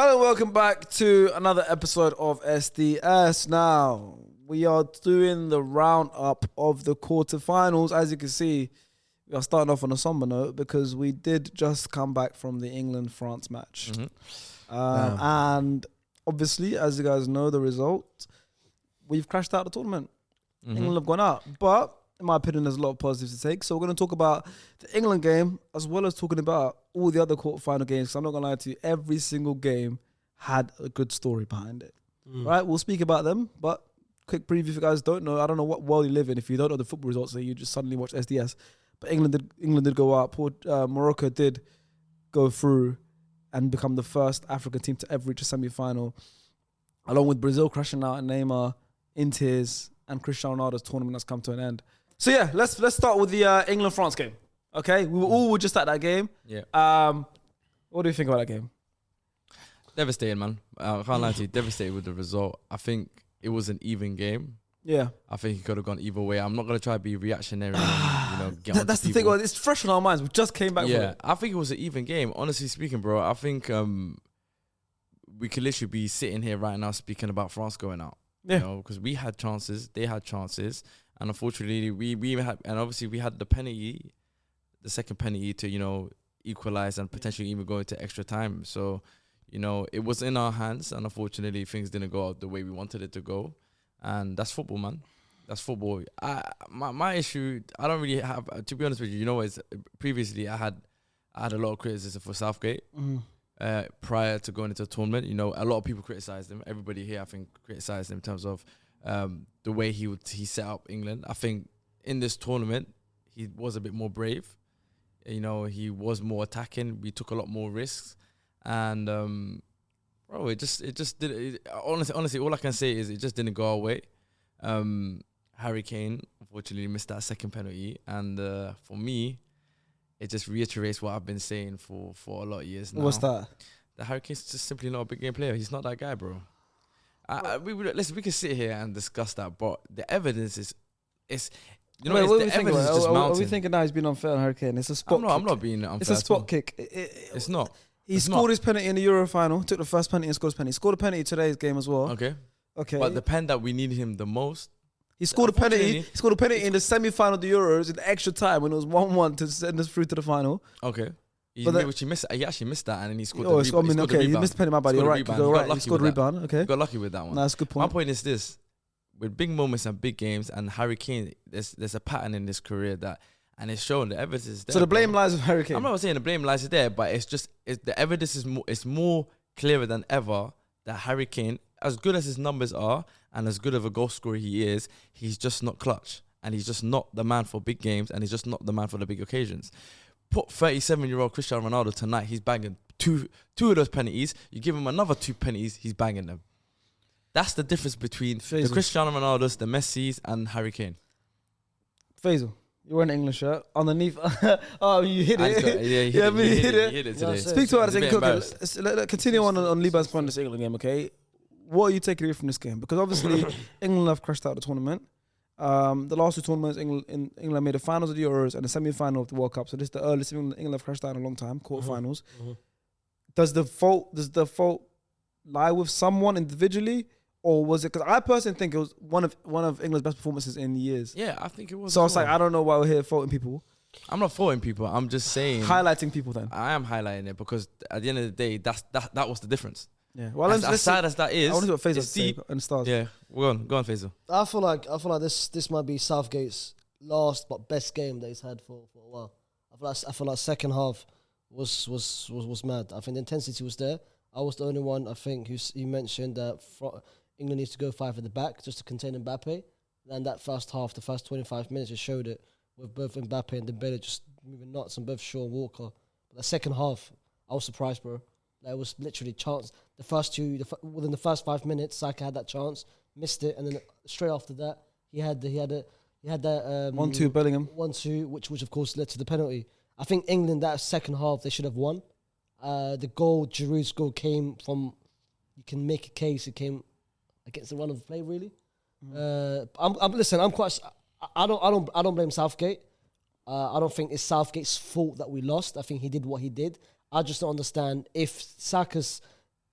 Hello and welcome back to another episode of SDS. Now, we are doing the roundup of the quarterfinals. As you can see, we are starting off on a somber note because we did just come back from the England-France match. And obviously, as you guys know the result, we've crashed out the tournament. England have gone out. But in my opinion, there's a lot of positives to take. So we're going to talk about the England game as well as talking about all the other quarterfinal games. Because I'm not going to lie to you, every single game had a good story behind it. Right? We'll speak about them. But quick preview if you guys don't know. I don't know what world you live in. If you don't know the football results, so you just suddenly watch SDS. But England did go out. Morocco did go through and become the first African team to ever reach a semi-final. Along with Brazil crashing out and Neymar in tears and Cristiano Ronaldo's tournament has come to an end. So yeah, let's start with the England-France game. Okay, we were all just at that game. Yeah. What do you think about that game? Devastating, man. I can't lie to you. Devastated with the result. I think it was an even game. Yeah. I think it could have gone either way. I'm not gonna try to be reactionary. That's the thing. Well, it's fresh on our minds. We just came back. Yeah, I think it was an even game. Honestly speaking, bro, I think we could literally be sitting here right now speaking about France going out. Yeah. You know, because we had chances, they had chances, and unfortunately we had, and obviously we had the penalty, the second penalty to equalize and potentially even go into extra time. So it was in our hands, and unfortunately things didn't go out the way we wanted it to go, and that's football, man. That's football. My issue, I don't really have, to be honest with you. Is previously I had a lot of criticism for Southgate. Prior to going into the tournament, a lot of people criticized him. Everybody here, I think, criticized him in terms of the way he set up England. I think in this tournament, he was a bit more brave. He was more attacking. We took a lot more risks, and bro, it just did. Honestly, all I can say is it just didn't go our way. Harry Kane unfortunately missed that second penalty, and for me, it just reiterates what I've been saying for a lot of years now. What's that? The Harry Kane's just simply not a big game player. He's not that guy, bro. We can sit here and discuss that, but the evidence is the evidence is just mounting. Are we thinking now he's been unfair on Harry Kane? It's a spot kick. I'm not being unfair. It's a spot kick. It's not. He scored his penalty in the Euro final, took the first penalty and scored his penalty. He scored a penalty today's game as well. Okay. Okay. But the pen that we needed him the most, he scored a penalty. He scored a penalty in the semi-final of the Euros in extra time when it was 1-1 to send us through to the final. Okay. He actually missed that, and then he scored the rebound. He missed the penalty, my bad. You're right. He scored a rebound. Okay. He got lucky with that one. Nah, that's a good point. My point is this. With big moments and big games and Harry Kane, there's a pattern in this career and it's shown, the evidence is there. So the blame lies with Harry Kane? I'm not saying the blame lies there, but the evidence is more clearer than ever that Harry Kane, as good as his numbers are and as good of a goal scorer he is, he's just not clutch. And he's just not the man for big games, and he's just not the man for the big occasions. Put 37-year-old Cristiano Ronaldo tonight, he's banging two of those penalties. You give him another 2 penalties, he's banging them. That's the difference between the Cristiano Ronaldos, the Messis, and Harry Kane. Faisal, you're wearing an English shirt. Underneath, oh, you hit it. He hit it today. Speak to us. Let's continue on Liban's point in this England game, okay? What are you taking away from this game? Because obviously, England have crashed out the tournament. The last 2 tournaments, England made the finals of the Euros and the semi-final of the World Cup. So this is the earliest England have crashed out in a long time, quarterfinals. Does the fault lie with someone individually? Or was it, because I personally think it was one of England's best performances in years. Yeah, I think it was. So I was like, I don't know why we're here faulting people. I'm not faulting people. I'm just saying, highlighting people. Then I am highlighting it because at the end of the day, that was the difference. Yeah. Well, as sad as that is, I want to see what Faisal say and stars. Yeah, go on, Faisal. I feel like this might be Southgate's last but best game that he's had for a while. I feel like second half was mad. I think the intensity was there. I was the only one, I think, who mentioned that England needs to go 5 at the back just to contain Mbappe. And that first half, the first 25 minutes, just showed it with both Mbappe and Dembele just moving nuts and both Shaw and Walker. But the second half, I was surprised, bro. There was literally chance. The first within the first 5 minutes, Saka had that chance, missed it, and then straight after that, he had that 1-2 Bellingham. 1-2, which of course led to the penalty. I think England that second half they should have won. The goal, Giroud's goal, came from. You can make a case. It came against the run of the play, really. I don't blame Southgate. I don't think it's Southgate's fault that we lost. I think he did what he did. I just don't understand if Saka's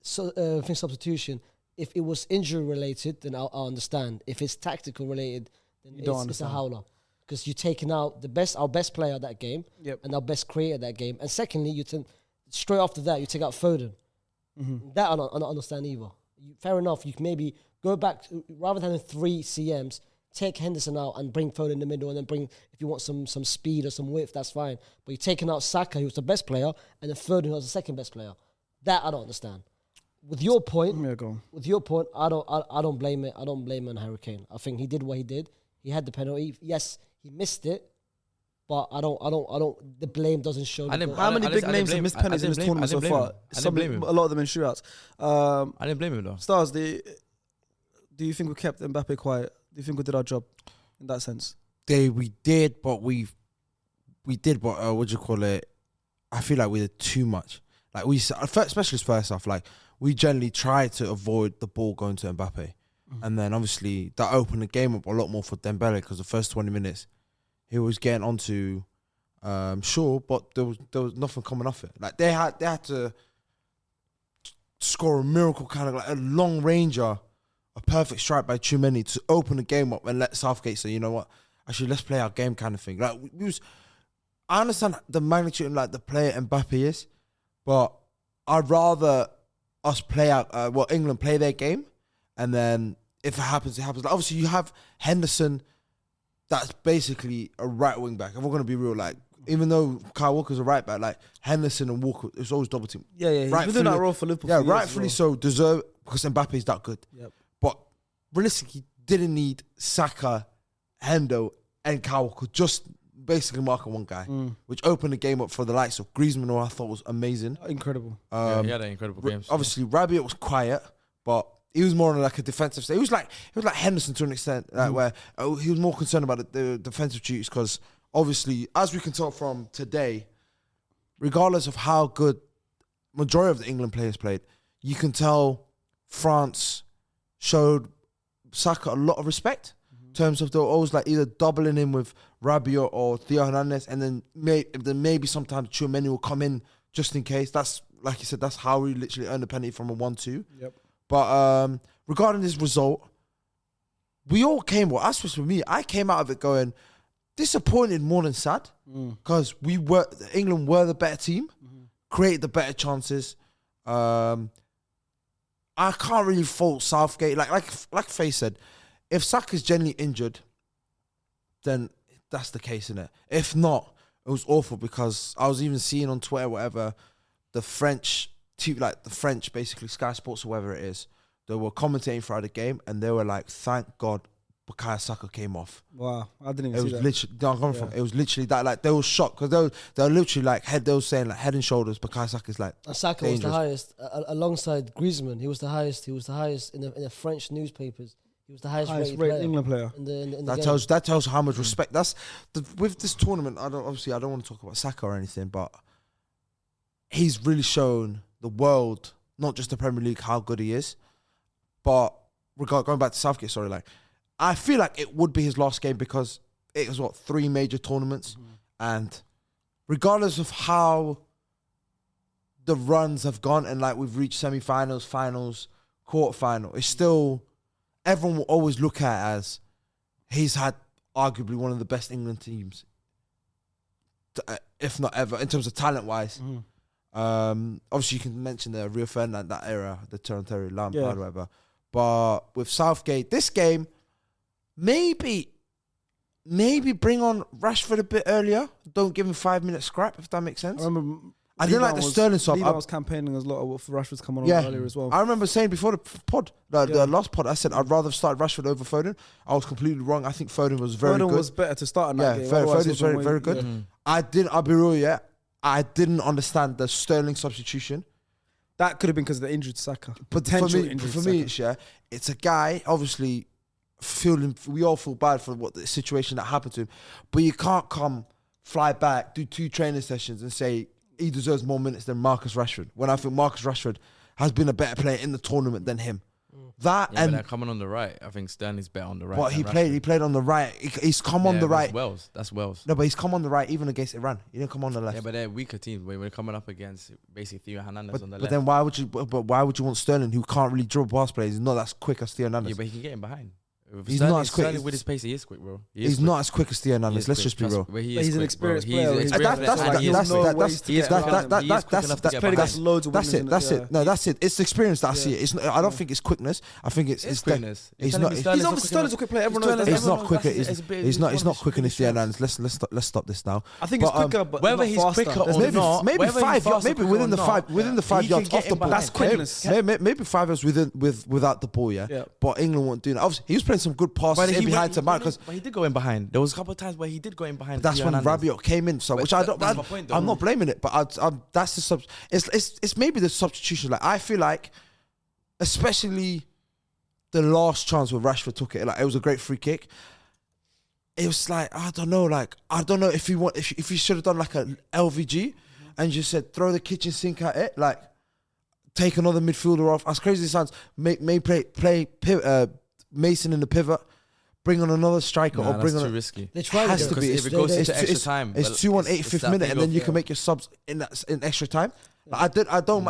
substitution. If it was injury related, then I'll understand. If it's tactical related, then it's a howler. Because you're taking out our best player at that game, and our best creator that game. And secondly, straight after that, you take out Foden. Mm-hmm. That I don't understand either. Fair enough, you can maybe go back, rather than 3 CMs, take Henderson out and bring Foden in the middle, and then if you want some speed or some width, that's fine. But you're taking out Saka, who's the best player, and then Foden, who's the second best player. That I don't understand. With your point, I don't blame it. I don't blame it on Harry Kane. I think he did what he did. He had the penalty. Yes, he missed it, but I don't. The blame doesn't show. How many big names have missed penalties in this tournament so far? I didn't blame him. A lot of them in shootouts. I didn't blame him though. Stars, do you think we kept Mbappe quiet? Do you think we did our job in that sense? We did, but what do you call it? I feel like we did too much. Like especially first half, like we generally tried to avoid the ball going to Mbappe. And then obviously that opened the game up a lot more for Dembele, because the first 20 minutes he was getting onto Shaw, but there was nothing coming off it. Like they had to score a miracle, kind of like a long ranger, a perfect strike by Tchouaméni to open the game up and let Southgate say, you know what, actually let's play our game, kind of thing. Like I understand the magnitude and like the player Mbappe is, but I'd rather us play out England play their game. And then if it happens, it happens. Like obviously, you have Henderson, that's basically a right wing back. If we're going to be real, like, even though Kyle Walker's a right back, like Henderson and Walker, it's always double team. Yeah. He's been doing that role for Liverpool. Yeah, rightfully so, deserve, because Mbappe's that good. Yep. But realistically, didn't need Saka, Hendo, and Kyle Walker, just basically marking one guy, which opened the game up for the likes of Griezmann, who I thought was amazing. Incredible. He had an incredible game. Obviously, Rabiot was quiet, but he was more on like a defensive state. He was like Henderson to an extent, like where he was more concerned about the defensive duties, because obviously, as we can tell from today, regardless of how good majority of the England players played, you can tell France showed Saka a lot of respect in terms of they were always like either doubling him with Rabiot or Theo Hernandez, and then maybe sometimes Tchouaméni will come in just in case. That's, like you said, that's how we literally earned a penalty from a 1-2. Yep. But regarding this result, we all came, especially with me, I came out of it going disappointed more than sad, because England were the better team, created the better chances. I can't really fault Southgate. Like Faye said, if Saka's genuinely injured, then that's the case, innit? If not, it was awful, because I was even seeing on Twitter, whatever, the French, basically Sky Sports or whatever it is, they were commentating throughout the game, and they were like, thank God Bukayo Saka came off. Wow, I didn't even see that. It was literally that, like, they were shocked, because they were literally like, they were saying like head and shoulders, Bukayo Saka's like Saka dangerous. was the highest, alongside Griezmann. He was the highest in the French newspapers. He was the highest rated England player. In the that tells how much respect. That's with this tournament. I don't want to talk about Saka or anything, but he's really shown the world, not just the Premier League, how good he is. But going back to Southgate, I feel like it would be his last game, because it was 3 major tournaments, and regardless of how the runs have gone, and like we've reached semi-finals, finals, quarterfinal, it's still, everyone will always look at it as he's had arguably one of the best England teams, if not ever, in terms of talent-wise. Obviously, you can mention the Rio Ferdinand, that era, the Terry Lampard, whatever. But with Southgate, this game, maybe bring on Rashford a bit earlier. Don't give him 5-minute scrap, if that makes sense. I remember I didn't like the Sterling swap. I was campaigning as a lot for Rashford's coming on earlier as well. I remember saying before the pod, the last pod, I said I'd rather start Rashford over Foden. I was completely wrong. I think Foden was very good. Foden was better to start in that game. Foden was very, very good. I'll be real, I didn't understand the Sterling substitution. That could have been because of the injury to Saka. But for me, it's a guy, obviously, we all feel bad for what the situation that happened to him, but you can't fly back, do 2 training sessions and say he deserves more minutes than Marcus Rashford, when I think Marcus Rashford has been a better player in the tournament than him. That Yeah, and but coming on the right, I think Sterling's better on the right. but than he Rashford. played on the right. He's come on the right. That's Wales. No, but he's come on the right even against Iran. He didn't come on the left. Yeah, but they're weaker teams. We're coming up against basically Theo Hernandez But, on the but left. then why would you? But why would you want Sterling, who can't really dribble past players? He's not as quick as Theo Hernandez. Yeah, but he can get him behind. He's not as quick. Sterling with his pace, he is quick, bro. He's not as quick as Theo Hernandez. Let's just be real. But he's an experienced player. He's That's it. No, that's it. It's experience that I see it. It's not, I don't think it's quickness. I think it's quickness. He's not. He's obviously Sterling's a quick player. Everyone knows that. He's not quicker. He's not quicker than Theo Hernandez. Let's stop this now. I think it's quicker, but whether not he's faster. quicker or There's not, maybe five. Maybe within the 5 he yards can off get the him ball. behind. That's quickness. Maybe 5 yards without the ball. Yeah. But England won't do that. Obviously, he was playing some good passes in behind to Mount because. But he did go in behind. There was a couple of times where he did go in behind. That's when Rabiot came in. So, which I don't. That's my point, though. I'm not blaming it, but that's the sub. It's maybe the substitution. Like I feel like, especially the last chance where Rashford took it. Like it was a great free kick. It was like I don't know. Like I don't know if he should have done like a LVG, and just said throw the kitchen sink at it. Like take another midfielder off. As crazy as it sounds, may play Mason in the pivot. Bring on another striker or bring on. Too risky. They tried has it. to be. If it goes into extra time, it's 2-1 85th minute, and then you can make your subs in extra time. Like, I don't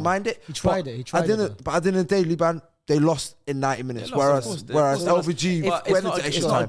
mind it. He tried it. But at the end of the day, Liban, they lost in 90 minutes. Yeah, whereas LVG went into extra time.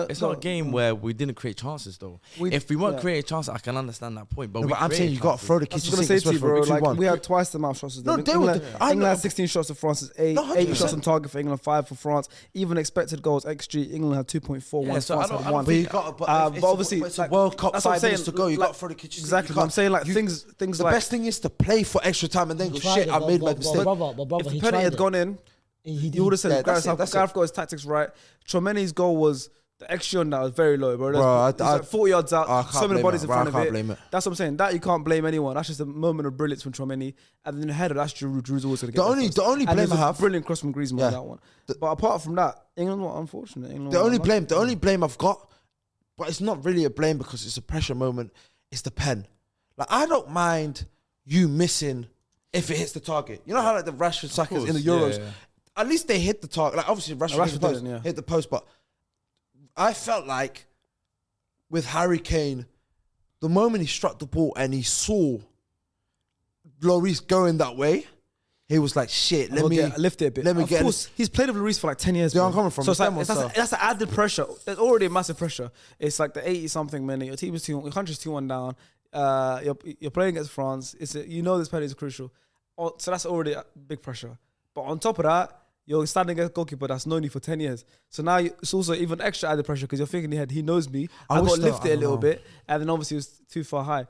It's not a game where we didn't create chances though. If we weren't creating chances, I can understand that point. But I'm saying you got to throw the I was kitchen going to sink. say to you, bro, Like like, we had twice the amount of shots as them. England had 16 shots to France, 8 shots on target for England, 5 for France. Even expected goals, XG, England had 2.4, France had 1. But obviously, it's a World Cup, that's what I'm 5 minutes saying, to go. You like, got to throw the kitchen sink. Exactly. I'm saying like things The like best thing is to play for extra time and then go, shit, I made my mistake. if the penalty had gone in, he would have said Gareth got his tactics right. Chouameni's goal was the XG on that was very low, bro. It's like 40 yards out, so many bodies in front of it. That's what I'm saying. That you can't blame anyone. That's just a moment of brilliance from Chouameni. And then the header, that's Giroud. Giroud's always going to get the only blame I have. Brilliant cross from Griezmann on that one. But apart from that, England were unfortunate. The only blame I've got, but it's not really a blame because it's a pressure moment, is the pen. Like I don't mind you missing if it hits the target. You know how like the Rashford suckers in the Euros. Yeah. At least they hit the target. Like obviously Rashford hit the post, but I felt like with Harry Kane, the moment he struck the ball and he saw Lloris going that way, he was like, "Shit, let me lift it a bit." Of course, he's played with Lloris for like 10 years. Yeah, I'm coming from. So it's like, that's the added pressure. There's already a massive pressure. It's like the 80-something minute. Your team is your country's 2-1 down. You're playing against France. This penalty is crucial. So that's already a big pressure. But on top of that, you're standing against a goalkeeper that's known you for 10 years. So now it's also even extra added pressure because you're thinking in your head, he knows me. I got to lift it a little bit. And then obviously it was too far high.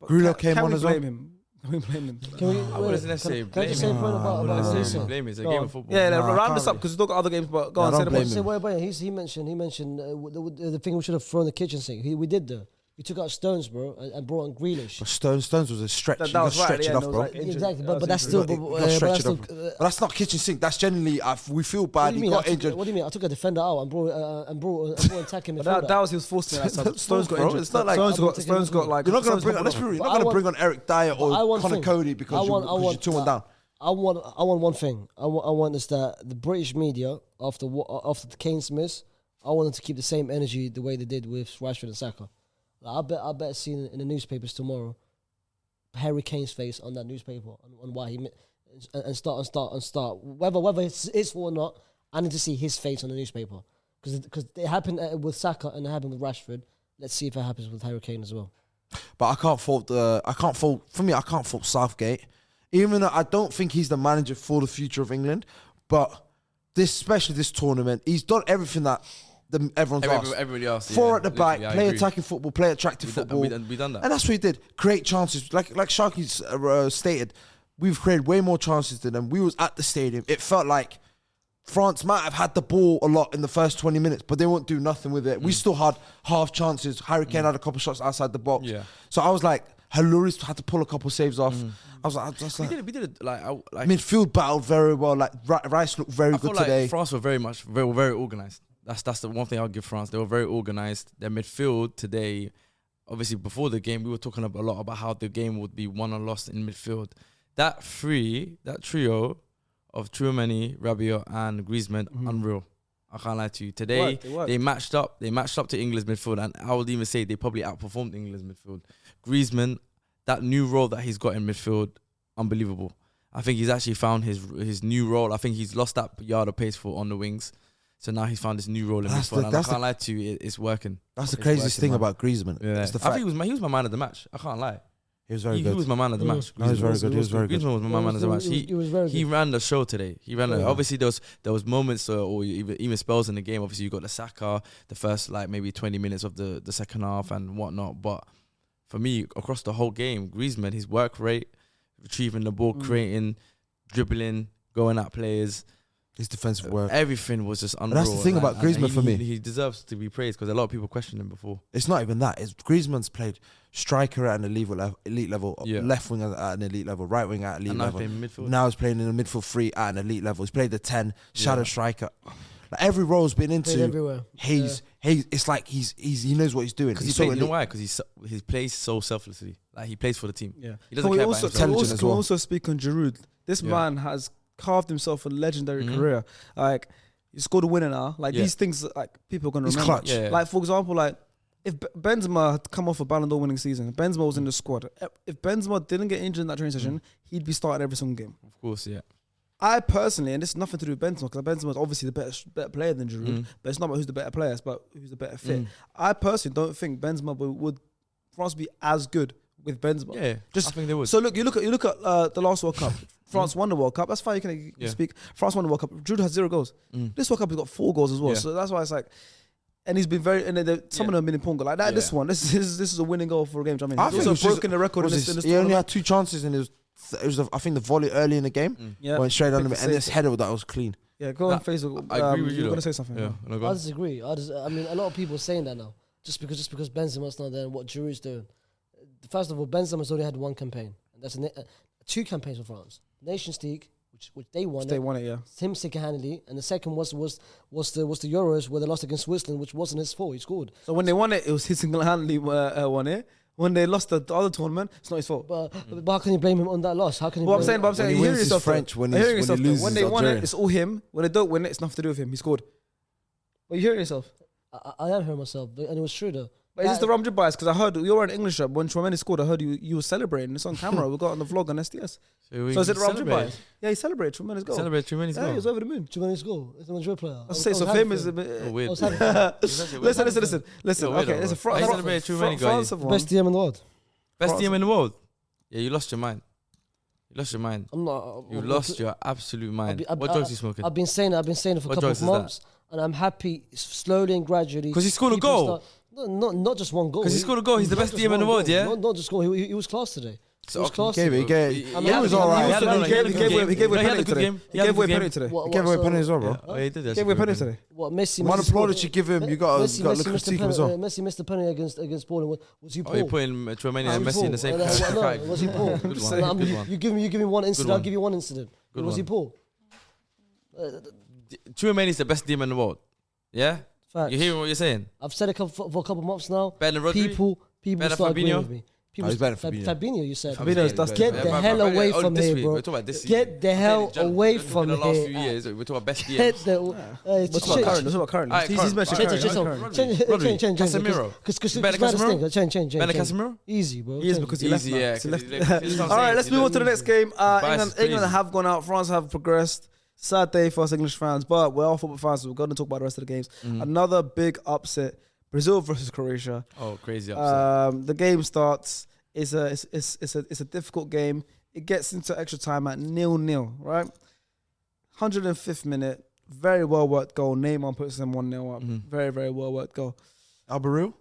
Grulo came on as well. Can we blame him? I wouldn't necessarily blame him. Can I just say a point about Mason? Blame him. It's a game of football. Yeah, round this up because we've still got other games. But go on, say the point. Wait. He mentioned the thing we should have thrown the kitchen sink. We did though. We took out Stones, bro, and brought on Grealish. But Stones was a stretch. That was right, stretch enough, bro. Like exactly, but that's still. But that's not kitchen sink. That's generally we feel bad. He got injured. What do you mean? I took a defender out and brought attacking midfielder. That was he was forced to. Stones got injured. It's not like Stones got like. You're not going to bring. Let's be real. You're not going to bring on Eric Dyer or Connor Cody because you're 2-1 down. I want one thing. I want is that the British media after the Kane's miss, I wanted to keep the same energy the way they did with Rashford and Saka. Like, I bet seeing in the newspapers tomorrow, Harry Kane's face on that newspaper on why he and start. Whether it's his fault or not, I need to see his face on the newspaper because it happened with Saka and it happened with Rashford. Let's see if it happens with Harry Kane as well. But I can't fault Southgate, even though I don't think he's the manager for the future of England. But especially this tournament, he's done everything that. Everybody else. Four at the back, play attacking football, play attractive football. We done that. And that's what he did. Create chances. Like Sharky stated, we've created way more chances than them. We was at the stadium. It felt like France might have had the ball a lot in the first 20 minutes, but they won't do nothing with it. We still had half chances. Harry Kane had a couple shots outside the box. Yeah. So I was like, Lloris had to pull a couple saves off. I was like, we did it like midfield battled very well. Like Rice looked very good today. France were very organised. That's the one thing I'll give France. They were very organised. Their midfield today, obviously before the game, we were talking a lot about how the game would be won or lost in midfield. That trio of Tchouaméni, Rabiot, and Griezmann, unreal. I can't lie to you. Today, It worked. they matched up. They matched up to England's midfield, and I would even say they probably outperformed England's midfield. Griezmann, that new role that he's got in midfield, unbelievable. I think he's actually found his new role. I think he's lost that yard of pace on the wings. So now he's found this new role in midfield. And I can't lie to you, it's working. That's the It's craziest working, thing man. about Griezmann. Yeah. It's the I fact think he was my man of the match. I can't lie. he was very He good. was my man of the match. No, he was very good. He was very good. Griezmann was my man of the match. He was very He good. ran the show today. He ran. Yeah. Obviously, there was moments or even spells in the game. Obviously, you got the Saka, the first like maybe 20 minutes of the second half and whatnot. But for me, across the whole game, Griezmann, his work rate, retrieving the ball, creating, dribbling, going at players, His defensive work. everything was just unreal. that's the thing about and Griezmann for me. He deserves to be praised because a lot of people questioned him before. It's not even that. It's Griezmann's played striker at an elite level, Yeah. left wing at an elite level, right wing at elite And now he's level. playing midfield. Now he's playing in the midfield 3 at an elite level. He's played the 10, shadow Yeah. striker. Like every role he's been Played into, everywhere. it's like he knows what he's doing. Because He's you know elite. why? Because he plays so selflessly. Like he plays for the team. Yeah. He doesn't Can we care also, about can we himself. Intelligent also, as can we well. also speak on Giroud? This Yeah. man has carved himself a legendary Mhm. career. Like, he scored a winner now. Like, Yeah. these things, like, people are going to He's remember. clutch. Yeah. Like, for example, like, if Benzema had come off a Ballon d'Or winning season, Benzema was in the squad. If Benzema didn't get injured in that training session, he'd be starting every single game. Of course, yeah. I personally, and this is nothing to do with Benzema, because Benzema is obviously the better player than Giroud, but it's not about who's the better player, it's about who's the better fit. I personally don't think Benzema would France be as good with Benzema. Yeah, Just- I think they would. So look, you look at the last World Cup. France won the World Cup. That's fine. You can Yeah. speak. France won the World Cup. Giroud has 0 goals. This World Cup he's got 4 goals as well. Yeah. So that's why it's like, and he's been very. And then some of them have been important. Like that. Yeah. This one. This is a winning goal for a game. Do you know what I I mean, think he's it was also just- broken the record in Was this. this- In this he only tournament. had 2 chances and it was I think the volley early in the game Yeah. went straight under him, Picked the and this safe. header that was clean. Yeah. Go on Nah, Facebook. I agree with you. You're though. gonna say something. Yeah, no, go I on. disagree. I mean, a lot of people are saying that now. Just because Benzema's not there and what Giroud's doing. First of all, Benzema's only had 1 campaign. And that's 2 campaigns for France. Nations League, which they won. They won it. Yeah. Him single-handedly, and the second was the Euros where they lost against Switzerland, which wasn't his fault. He scored. So when they won it, it was his single-handedly won it. When they lost the other tournament, it's not his fault. But how can you blame him on that loss? How can you? Well, I'm blame saying, him? but I'm saying, he you're hearing wins his yourself. French, when You're he's- hearing when he yourself. loses, When they he's won it, Algerian. it's all him. When they don't win it, it's nothing to do with him. He scored. But you're hearing yourself. I am hearing myself, and it was true though. But is this the Roundup bias? Because I heard you were in English shop when Tchouaméni scored. I heard you were celebrating. It's on camera. We got it on the vlog on SDS. So is it Roundup bias? Yeah, he celebrated Tchouaméni's goal. Celebrate Tchouaméni's Yeah, he was goal. over the moon. Tchouaméni's goal? It's a Madrid player. I say so was happy famous. for him. Oh, weird. I was happy for him. Listen. Listen. You're Okay, weird, listen. bro. I celebrate Tchouaméni, France guys. have won. Best DM in the world. Best team in the world. Yeah, you lost your mind. You lost your mind. I'm not. You lost your absolute mind. What drugs you smoking? I've been saying it for a What couple drugs of is that? months, and I'm happy slowly and gradually. 'Cause he scored a people goal. start- No, not just one goal. 'Cause he scored a goal. He's the not best just DM in the one world, goal. yeah? Not just goal. He was class today. He was class. He today. gave He was had a alright. good game. He gave away penalty today. He gave away penalty today. What- He Gave what, away so- penalty as well, bro. Oh, he did gave away penalty today. What Messi? Man Messi applauded scored- you give him. You got to Messi look missed critique the as well. Messi missed the penalty against Poland. Was he Oh, Paul? you're putting Tchouaméni and Was he Messi in the Paul? same No, category. was he Paul? Good No, one. Good one. You give me one incident. I'll one. give you one incident. Good Was he one. Paul? Tchouaméni's the best DM in the world. Yeah? Facts. You hearing what you're saying? I've said it for a couple of months now. Better than Rodri? People Better start agreeing Fabinho? with me. People he's better than Fabinho. Fabinho, you said. Fabinho's dusty. Get the hell away from here, bro. We're talking about this Get the hell away from from the last here. few years. We're talking about best Get DMs. the. Let's talk about current. Let's talk about current. Alright, He's current. mentioned Alright, current. current. Change. Casemiro. Because Better Casemiro? Change. Better Casemiro? Easy, bro. He is Change. because he left. Easy, now. yeah, He 'cause left. he left. This is what I'm All right, saying. let's He move on left. to the next game. Bias is England crazy. have gone out. France have progressed. Sad day for us English fans, but we're all football fans, so we're going to talk about the rest of the games. Another big upset: Brazil versus Croatia. Oh, crazy upset. The game starts. It's a difficult game. It gets into extra time at 0-0, right? 105th minute. Very well worked goal. Neymar puts them 1-0 up. Very, very well worked goal. Alberil,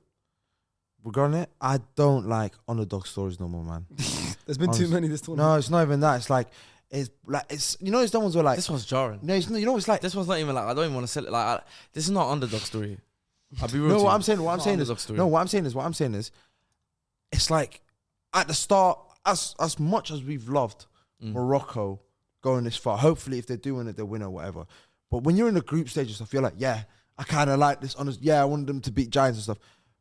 regarding it, I don't like underdog stories no more, man. There's been too Honestly. many this tournament. No, it's not even that. It's like you know, it's the ones where like This one's jarring. no, it's not, you know, it's like This one's not even like, I don't even want to sell it. Like, this is not underdog story. I'll be real no. to you. What I'm saying It's not is underdog story. no. What I'm saying is, it's like at the start, as much as we've loved Morocco going this far. Hopefully, if they're doing it, they'll win or whatever. But when you're in the group stage and stuff, you're like, yeah, I kind of like this. Yeah, I wanted them to beat Giants and stuff.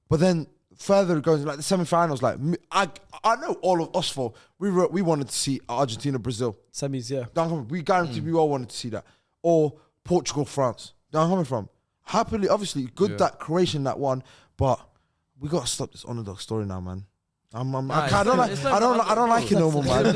But then further it goes, like the semi-finals, like I know all of us four, we wanted to see Argentina, Brazil. Semis, yeah. We guaranteed we all wanted to see that. Or Portugal, France. Where I'm coming from. Happily, obviously, good that Croatian that won, but we got to stop this underdog story now, man. I don't like it no more, man. I don't like it no more, man.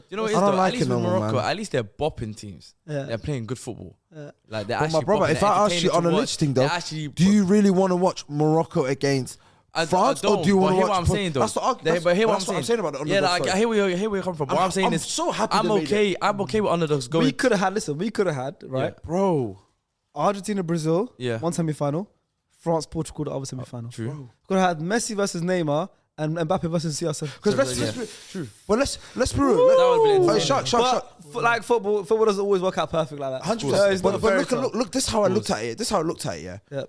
You know, I don't like at least it no with more, Morocco, man. at least they're bopping teams. Yeah. They're playing good football. Yeah. Like they're But actually. my brother, bopping, if they're I ask you entertaining on a to watch. listing though, They're actually do you really want to watch Morocco against France, or do you want to watch? What I'm saying though. That's the argument. But hear what That's what I'm saying about the Yeah, underdog like, story. I hear where you're coming from. What I'm saying I'm is, so happy I'm they made okay. I'm okay with underdogs going. We could have had, right? Bro. Argentina, Brazil, Yeah. one semi-final. France, Portugal, the other semi-final. True. Could have had Messi versus Neymar and Mbappe versus CR7. Because let's be real. That would've been Shark. Like football doesn't always work out perfect like that. 100%. It's not a fairy tale. Look. This is how I looked at it. Yeah. Yeah.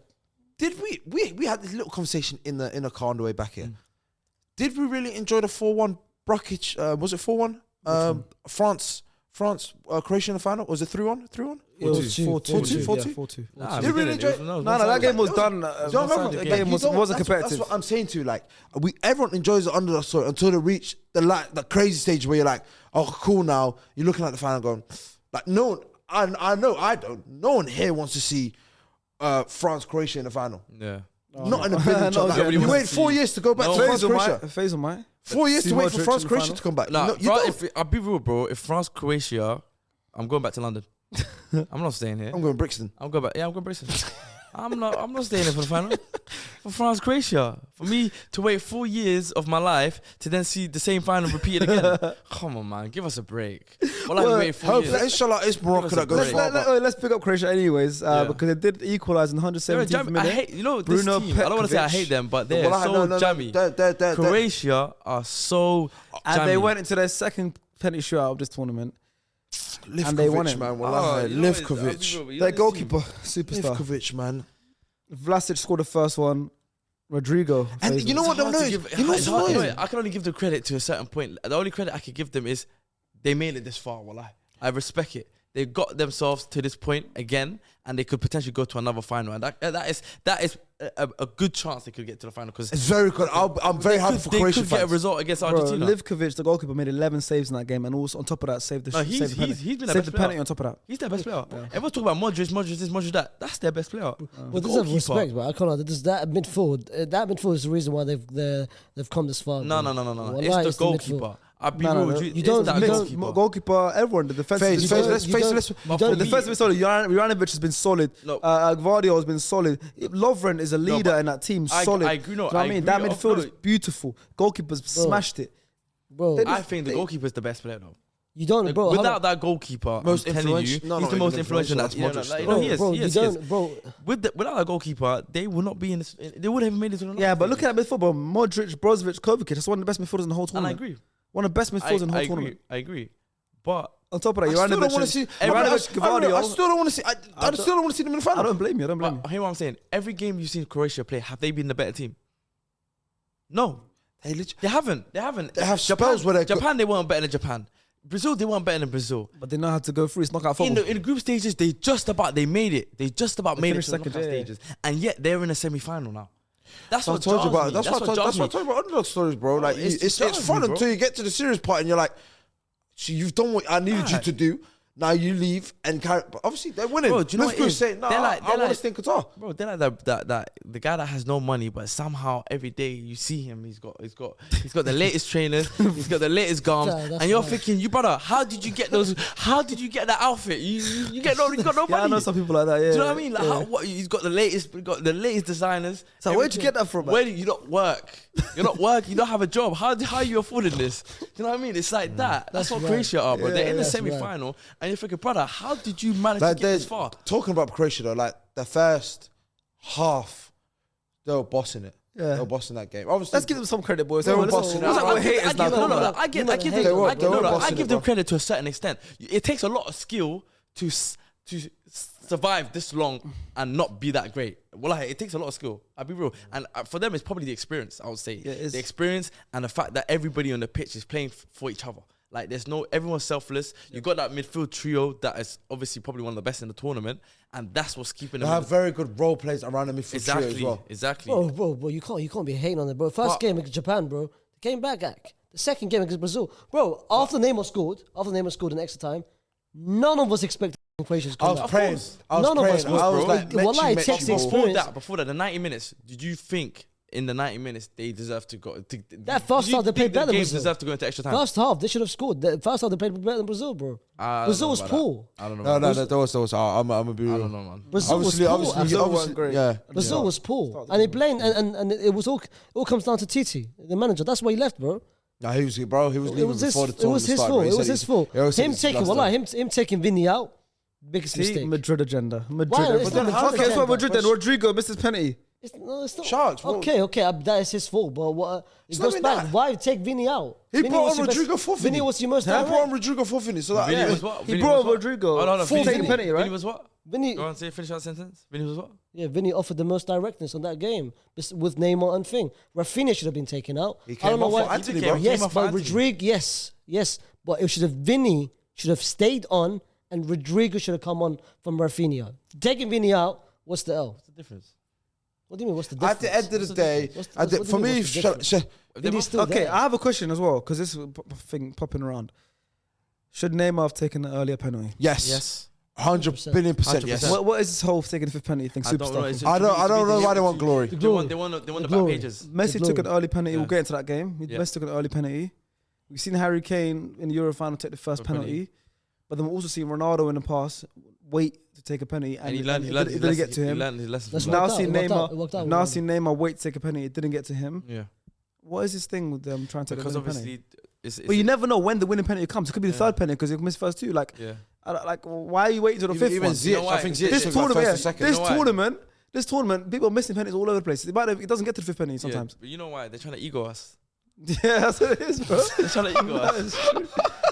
Did we had this little conversation in the car on the way back here? Did we really enjoy the 4-1 bracket? Was it 4-1? France, Croatia in the final. Was it 3-1? 3-1? It was 4-2. 4-2. 4-2. Nah, Did we really enjoy it? No, that game was done. The game wasn't competitive. That's what I'm saying to you. Like, everyone enjoys the underdog story until they reach the crazy stage where you're like, oh, cool. Now you're looking at the final, going, like, no one. I know I don't. No one here wants to see France, Croatia in the final. Yeah. Not in a billion. No, Like, nobody you wants wait to 4 see- years to go back No. to France, Croatia. Faisal might. 4 years See to wait for Modric France, in the Croatia final. to come back. Nah, No, you don't. if I'll be real, bro. If France, Croatia, I'm going back to London. I'm not staying here. I'm going Brixton. I'm going back. Yeah, I'm going Bristol. I'm not staying there for the final. For France, Croatia. For me to wait 4 years of my life to then see the same final repeated again. Come on, man. Give us a break. Well, I wait 4 Hopefully, years. inshallah, it's Morocco that goes Let's, far. let's pick up Croatia anyways, because they did equalize in They're a 117th jammy. minute. I hate, you know, Bruno this team. I don't want to say I hate them, but they're so jammy. Croatia are so And they jammy. went into their second penalty shootout of this tournament. Livkovic, And they won it. man. Wallahi, you know what it is? Livkovic. Their goalkeeper, superstar. Livkovic, man. Vlasic scored the first one. Rodrigo. And Faisal. you know what? It's hard No, to you give- know what's it's hard- annoying? I can only give them credit to a certain point. The only credit I could give them is they made it this far. Wallah, I respect it. They got themselves to this point again, and they could potentially go to another final. And that is a good chance they could get to the final because It's very good. I'm very happy for they Croatian could get a fans. result against Bro, Argentina. Livkovic, the goalkeeper, made 11 saves in that game, and also on top of that, saved the No, he's saved the penalty. been their Saved best the penalty player. on top of that. He's their best player. Everyone's talking about Modric this, Modric that. That's their best player. Well, this is respect, but I can't lie. That midfield is the reason why they've come this far. No. Wallahi, It's the midfield. goalkeeper. I'll be No, real no, with you. you don't- It's that you don't- goalkeeper. Goalkeeper, everyone, the defense. Let's The defense has been solid. Juranovic has been solid. No. Gvardiol has been solid. Lovren is a leader but in that team. I Solid. agree, no, Do you know what I I mean? agree. That Oh, midfield no. is beautiful. Goalkeepers smashed it. Bro, I think the goalkeeper is the best player though. you don't, bro. Without that goalkeeper, Most I'm telling you, influential- no, he's not the most even influential. influential, That's that's Modric. Modric, He is. bro, He you is. don't, bro. Without that goalkeeper, they would not be in this. They would have made it to the Yeah, but look at that midfield, bro. Modric, Brozovic, Kovacic. That's one of the best midfielders in the whole And I tournament. agree. One of the best midfielders in the whole tournament. I agree. But On top of that, I still don't want to Juranovic. see. Juranovic, Gvardiol. I still don't want to see. I still don't want to see them in the I final. don't blame you. I don't blame you. hear what I'm saying. Every game you've seen Croatia play, have they been the better team? No, They literally- they haven't. They haven't. They have Japan, spells where they Japan, they weren't better than Japan. Brazil, they weren't better than Brazil. But they know how to go through. It's knockout In football. the group stages, they made it. They just about made it finished to the second, knockout yeah. stages, and yet they're in a semi-final now. That's I what told you jars about. me. That's what I told you about underdog stories, bro. Like it's it's jars fun me, bro. until you get to the serious part, and you're like, so you've done what I needed you to do. Now you leave and carry. But obviously they're winning. Bro, do you know what it is? Saying, no, They're I want to like- stay in Qatar. Bro, they're like the guy that has no money, but somehow every day you see him, he's got the latest trainers, he's got the latest garms, Yeah, that's and you're right. thinking, you brother, how did you get those? How did you get that outfit? You got no Yeah, I money. know some people like that. Yeah. Do you know what I mean? Like, Yeah. how, what, he's got the latest designers. So where'd you everything. get that from, man? Where do you not work? You're not working. You don't have a job. How are you affording this? Do you know what I mean? It's like that. That's what right. Croatia are, bro. Yeah, They're in the that's right. semi-final, and you're thinking, brother, how did you manage Like to get this far? talking about Croatia though, like the first half, they were bossing it. Yeah. They were bossing that game. Obviously, Let's give them some credit, boys. They were Let's- busting let's it. not go haters now. Come on. I give them credit to a certain extent. It takes a lot of skill to survive this long and not be that great. Well, it takes a lot of skill. I'll be real. And for them, it's probably the experience, I would say. Yeah, it is. The experience and the fact that everybody on the pitch is playing for each other. Like everyone's selfless. You got that midfield trio that is obviously probably one of the best in the tournament, and that's what's keeping They them. have very good role players around the midfield trio as well. Exactly. Bro, you can't be hating on it, bro. First game against Japan, bro. They came back. The second game against Brazil, bro. After Neymar scored in extra time, none of us expected Croatia to I come was back. praying. I was None of us praying. was, I was bro. like, Wallahi, Messi, text bro. experience. Before that, the 90 minutes, did you think in the 90 minutes they deserve to go? That first half they played better than games Brazil. deserve to go into extra time. First half they should have scored. The first half they played better than Brazil, bro. Brazil was poor. I don't know. No, man. that was. I'm a be I real. don't know, man. Brazil was poor. Brazil weren't great. Yeah. Brazil was poor, and he blamed, and it was all comes down to Titi, the manager. That's why he left, bro. No, he was leaving before the It was his fault. It was his fault. Him taking Vinny out, biggest See, mistake. Madrid agenda. Madrid. Why? It's But then not how Madrid it's not agenda, Madrid then? bro. Rodrigo missed his penalty. It's not. Sharks, bro. Okay, that is his fault. But what? It not goes even back. that. Why take Vinny out? He Vinny brought was on your best- Rodrigo for Vinny was your most He brought on direct. Rodrigo for Vinny. So that Vinny was what? He Vinny brought was what? Rodrigo. Oh, no, Full Vinny, taking penalty, right? Vinny was what? Vinny, Go on, finish that sentence. Vinny was what? yeah, Vinny offered the most directness on that game with Neymar and thing. Rafinha should have been taken out. He I came don't know off why. for Anthony, He bro. came Yes, off for but Anthony. Rodrigo, yes, but Vinny should have stayed on, and Rodrigo should have come on from Rafinha. Taking Vinny out, what's the L? What's the difference? What do you mean? What's the difference? At the end of the day, for me, Vinny's still Okay, there. I have a question as well because this thing popping around. Should Neymar have taken an earlier penalty? yes, Yes. 100 billion% yes. 100%. What is this whole taking the fifth penalty thing? I don't know. Superstar. It's thing? just- I don't know why they want glory. They want the back glory. pages. Messi The took an glory. early penalty. Yeah. We'll get into that game. Yeah. Messi took an early penalty. We've seen Harry Kane in the Euro final take the first A penalty. penalty, but then we've also seen Ronaldo in the past wait to take a penalty and And he it learned didn't get to He him. learned his lesson. That's from Now worked out, see it worked out, Neymar. it worked out, Now Ronaldo. see Neymar wait to take a penalty. It didn't get to him. that. Yeah. What is this thing with them trying to take Because a penalty? obviously, it's But you never know when the winning penalty comes. It could be the Yeah. third penalty because you missed first two. Like, yeah. why are you waiting till the fifth Even one? Ziyech, You know why? I think This Ziyech This took like tournament, first yeah, and second. You know why? this tournament, people are missing penalties all over the place. It doesn't get to the fifth penalty sometimes. Yeah. But you know why? They're trying to ego us. Yeah, that's what it is, bro. They're trying to ego us. It's true.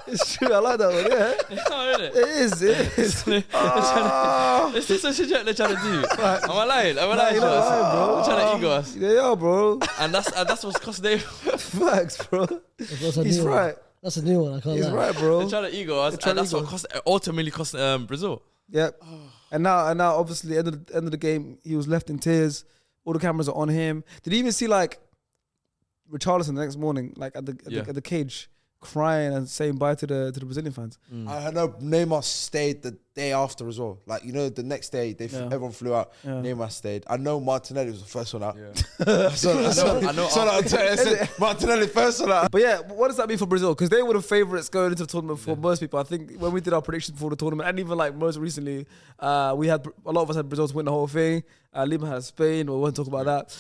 It's true. I like that one. Yeah, No, innit? it is. It is. It's just such a joke they're trying to do. Am I lying? Am I lying you're to not us? lying, bro. They're trying to ego us. They are, bro. And that's what's cost them. Facts, bro. That's a He's new one. right. That's a new one. I can't He's lie. right, They're bro. trying to ego us, They're trying and that's to what ultimately cost Brazil. Yep. And now, obviously, end of the game, he was left in tears. All the cameras are on him. Did you even see like Richarlison the next morning, like at the cage, crying and saying bye to the Brazilian fans? I know Neymar stayed the day after as well. Like, the next day, everyone flew out. Yeah. Neymar stayed. I know Martinelli was the first one out. Yeah. I know. I said Martinelli first one out. But yeah, what does that mean for Brazil? Because they were the favourites going into the tournament for most people. I think when we did our predictions before the tournament, and even like most recently, we had a lot of us had Brazil to win the whole thing. Lima had Spain. We won't talk about that.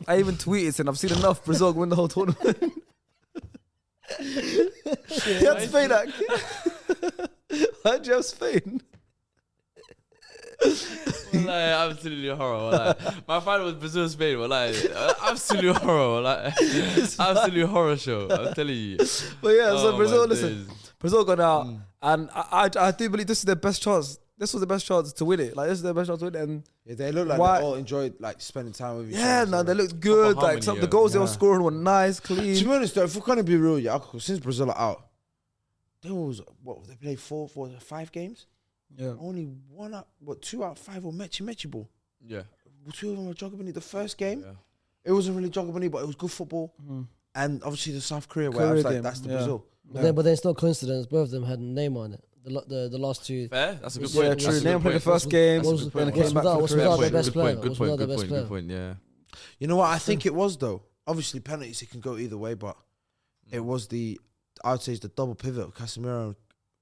I even tweeted saying I've seen enough Brazil win the whole tournament. He had Spain. Why'd you have Spain? Like, absolutely horror. Like, my final was Brazil Spain. Like, absolute horror. Like, absolute horror show. I'm telling you. But yeah, so Oh, Brazil, my listen, days. Brazil gone out, and I do believe this is their best chance. This was the best chance to win it. Like, this is their best chance to win it. And Yeah, they look like Why- they all enjoyed like spending time with each other. yeah, no, they looked good. Proper Like, harmony, the goals they were yeah. scoring were nice, To clean. be honest though, if we're gonna be real, yeah, since Brazil are out, there was they played 5 games. Yeah. Only 2 out of 5 were Mechi ball. Yeah. 2 of them were Jogabani. The first game, Yeah. it wasn't really Jogabani, but it was good football. And obviously the South Korea way, I Korea was like, game, that's the yeah. Brazil. But then it's not coincidence. Both of them had Neymar on it. The last two. Fair. That's a good Yeah, point. true. That's a Neymar good played the point. first game, was- then it was came back without- for was the without Korea. their best player. Good Was point. without Good their point. best Good point. Yeah. You know what? I think it was though. Obviously penalties, it can go either way, but it was I would say it's the double pivot of Casemiro and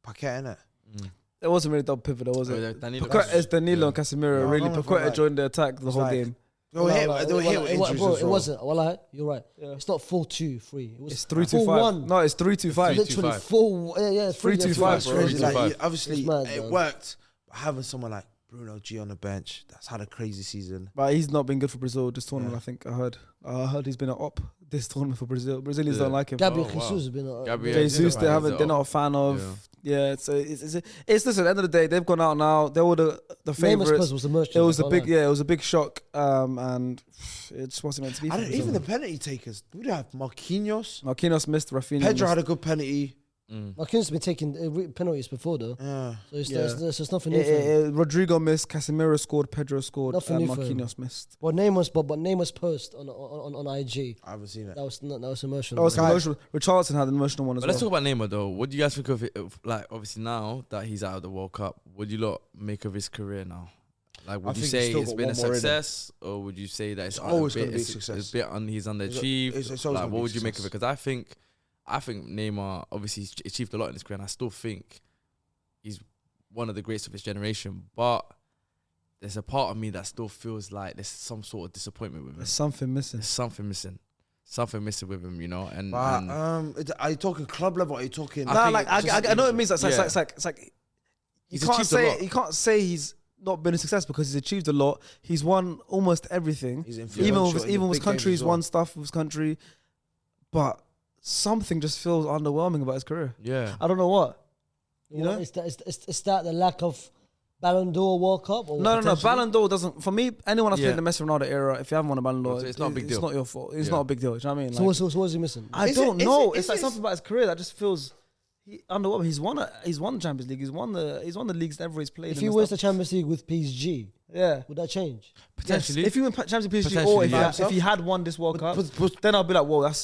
Paqueta, innit? It wasn't really double pivot, was Oh, it? yeah, Danilo. It's Danilo and Casemiro. Yeah, really, I don't know if Paqueta I'm joined the attack the whole like- game. They were hit with injuries Bro, as it well. wasn't. Well, you're right. Yeah. It's not 4-2-3. It was It's 3-2-5. 4-1. No, it's 3-2-5. It's Literally 3-2-5. 4. Yeah, 3-2-5, bro. Crazy. Like, 3-2-5. obviously, It's mad, it man. worked. But having someone like Bruno G on the bench that's had a crazy season. But he's not been good for Brazil this tournament. Yeah. I think I heard he's been an op this tournament for Brazil. Brazilians Yeah. don't like him. Gabriel Oh, wow. Jesus has been. Gabriel Jesus, Yeah. they're not a fan of. Yeah, it's listen. At the end of the day, they've gone out now. They were the Neymar's favorites. Spurs was the most. It was a big shock. And it just wasn't meant to be. For Even the Brazil. penalty takers. We have Marquinhos. Marquinhos missed. Rafinha Pedro missed. had a good penalty. Marquinhos has been taking penalties before though. Yeah. So it's nothing new for him. Rodrigo missed, Casemiro scored, Pedro scored, Nothing and new for him. Marquinhos missed. But Neymar's post on IG. I haven't seen it. That was emotional. That was emotional. Richarlison had an emotional one as But well. let's talk about Neymar though. What do you guys think of it? Like, obviously now that he's out of the World Cup, what do you lot make of his career now? Like, would you think say he's still it's got been a one more in him. success, or would you say that it's always a gonna bit, be a it's success. he's underachieved? It's always Like, gonna what be a would you make of it? success. Because I think Neymar obviously achieved a lot in his career, and I still think he's one of the greats of his generation. But there's a part of me that still feels like there's some sort of disappointment with him. There's something missing. There's something missing with him, you know. And Are you talking club level? Or are you talking? I know what it means. It's like He's achieved a lot. you can't say he's not been a success because he's achieved a lot. He's won almost everything. He's Even with influential in his big country, games he's as well. won stuff with his country, but something just feels underwhelming about his career. Yeah. I don't know what. You know? Is that the lack of Ballon d'Or World Cup? Or No. potentially? Ballon d'Or doesn't. For me, anyone that's Yeah. played the Messi Ronaldo era, if you haven't won a Ballon d'Or, So it's not a big deal. It's not your fault. It's Yeah. not a big deal. You know what I mean? So Like, what's he missing? I Is don't it- know. is It's like it- something about his career that just feels underwhelming. He's won the Champions League. He's won the leagues ever he's played. If in he and wins stuff. the Champions League with PSG, Yeah. would that change? Potentially. Yes. If you win Champions League PSG, or Potentially, if, yeah. if he had won this World Cup, But then I'll be like, whoa, it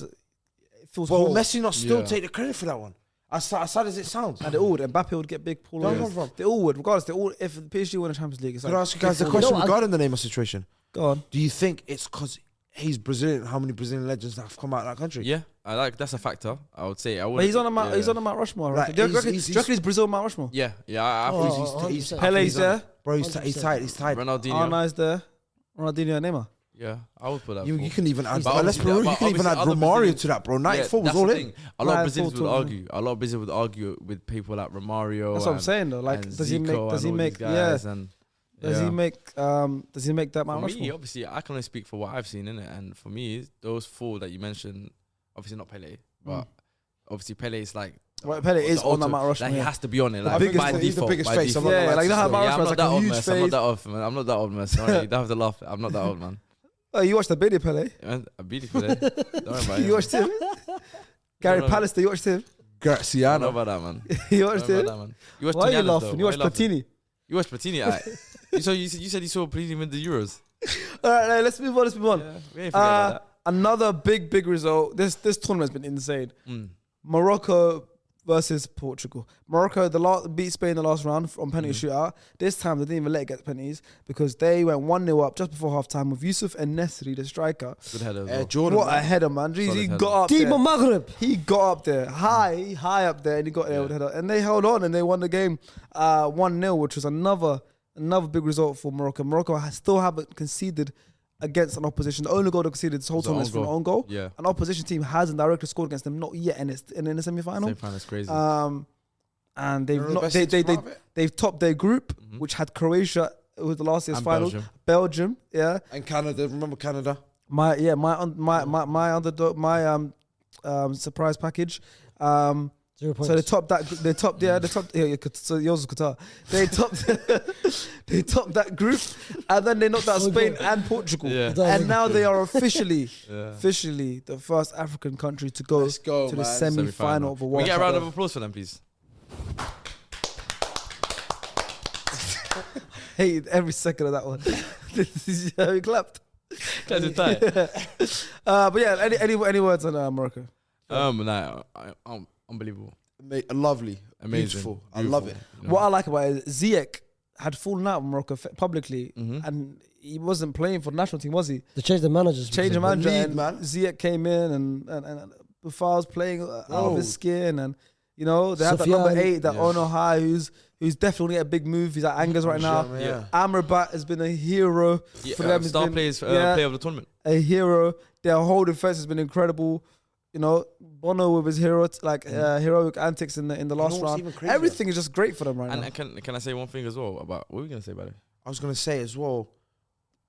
feels will whole. Messi not still Yeah. take the credit for that one? As sad as it sounds. And they all would. Mbappe would get big pull Don't overs. come from. They all would, regardless. They all. If PSG win the Champions League, it's Can like I ask you guys the big question pull overs. regarding the Neymar situation? Go on. Do you think it's because he's Brazilian? How many Brazilian legends have come out of that country? Yeah, I like that's a factor. I would say. But he's on a Mount. He's on a Mount Rushmore. Like, Right? Do you reckon he's- he's Brazil Mount Rushmore? Yeah, I Oh, think oh, he's 100%. Pele's there. Bro, he's tight. Ronaldinho. Arna's there. Ronaldinho and Neymar. Yeah, I would put that. You forward. can even add. But Let's be obviously- real. You but can even add obviously other Romario Brazilian- to that, bro. Yeah, 94 was that's all the in. thing. A lot of Right, Brazilians would 4-2, argue. A lot of Brazilians would argue with people like Romario. That's what I'm and- saying though. Like, and does he Zico make? and Does he all make? these Yeah. guys and Does he make? Does he make that Mount For me, Rushmore? obviously, I can only speak for what I've seen in it, and for me, those four that you mentioned, obviously not Pele, but obviously Pele is like. Right, Pele is on that Mount Rushmore. Like, he yeah. has to be on it. Like, biggest- by he's default, the biggest by face. default. I'm not Yeah, gonna like you know how lie. Mount Yeah, I'm Rushmore's not like that a old, huge man. I'm not face. that old, man. I'm not that old, man. Sorry, you don't have to laugh. I'm not that old, man. Oh, you watched the video, Pele? Man, I beat it for that. Don't worry about it. You watched him? Gary no. Pallister, you watched him? I don't know Graziano. about that, man. You Don't watched know him? about that, man. You watched Why are you Tonianas, laughing? though. You Why watched you laughing? Platini. You watched Platini, aight. You said you saw Platini win the Euros. All right, let's move on. Yeah, we ain't forget about Another big result. This tournament's been insane. that. Mm. Morocco versus Portugal. Morocco beat Spain in the last round on penalty shootout. This time they didn't even let it get penalties because they went 1-0 up just before half time with Yusuf and Nesri, the striker. Good header as well. Jordan. What a man. header, man! Jeez, Solid he header. got up Team there. of Maghreb. He got up there, high up there, and he got there with a header. And they held on and they won the game 1-0, which was another big result for Morocco. Morocco still haven't conceded against an opposition. The only goal they conceded this whole Was an tournament is from an own own goal. Yeah. An opposition team hasn't directly scored against them, not yet, and it's in the semi-final. Semi-final is crazy. And they've They're the not, best they, team they, out of it. they've topped their group, which had Croatia with the last year's And final, Belgium, yeah. And Canada. Remember Canada? My underdog, my surprise package. 0 points. So they topped so yours was Qatar. They topped that group, and then they knocked out Spain and Portugal. Yeah. And now they are officially Yeah. the first African country to go Let's go, to the man. semi-final of a We World get a Cup. round of applause for them, please. Hated every second of that one. We clapped. That's it, tight. But yeah, any words on Morocco? Unbelievable. Lovely. Amazing. Beautiful. I love it. You know? What I like about it is Ziyech had fallen out with Morocco publicly, Mhm. and he wasn't playing for the national team, was he? They changed the managers. Changed the because manager, lead, and man. Ziyech came in, and Buffal's playing out of Bro. his skin, and you know they have that Sufyan, number 8, that yeah. Ono High, who's definitely a big move. He's at Angers right now. Yeah. Amrabat has been a hero Yeah, for them. He's star been- players, yeah. player of the tournament. a hero. Their whole defense has been incredible. You know, Bono with his heroic antics in the last what's round. even crazier? Everything is just great for them right now. And can I say one thing as well about what were we gonna say about it? I was gonna say as well,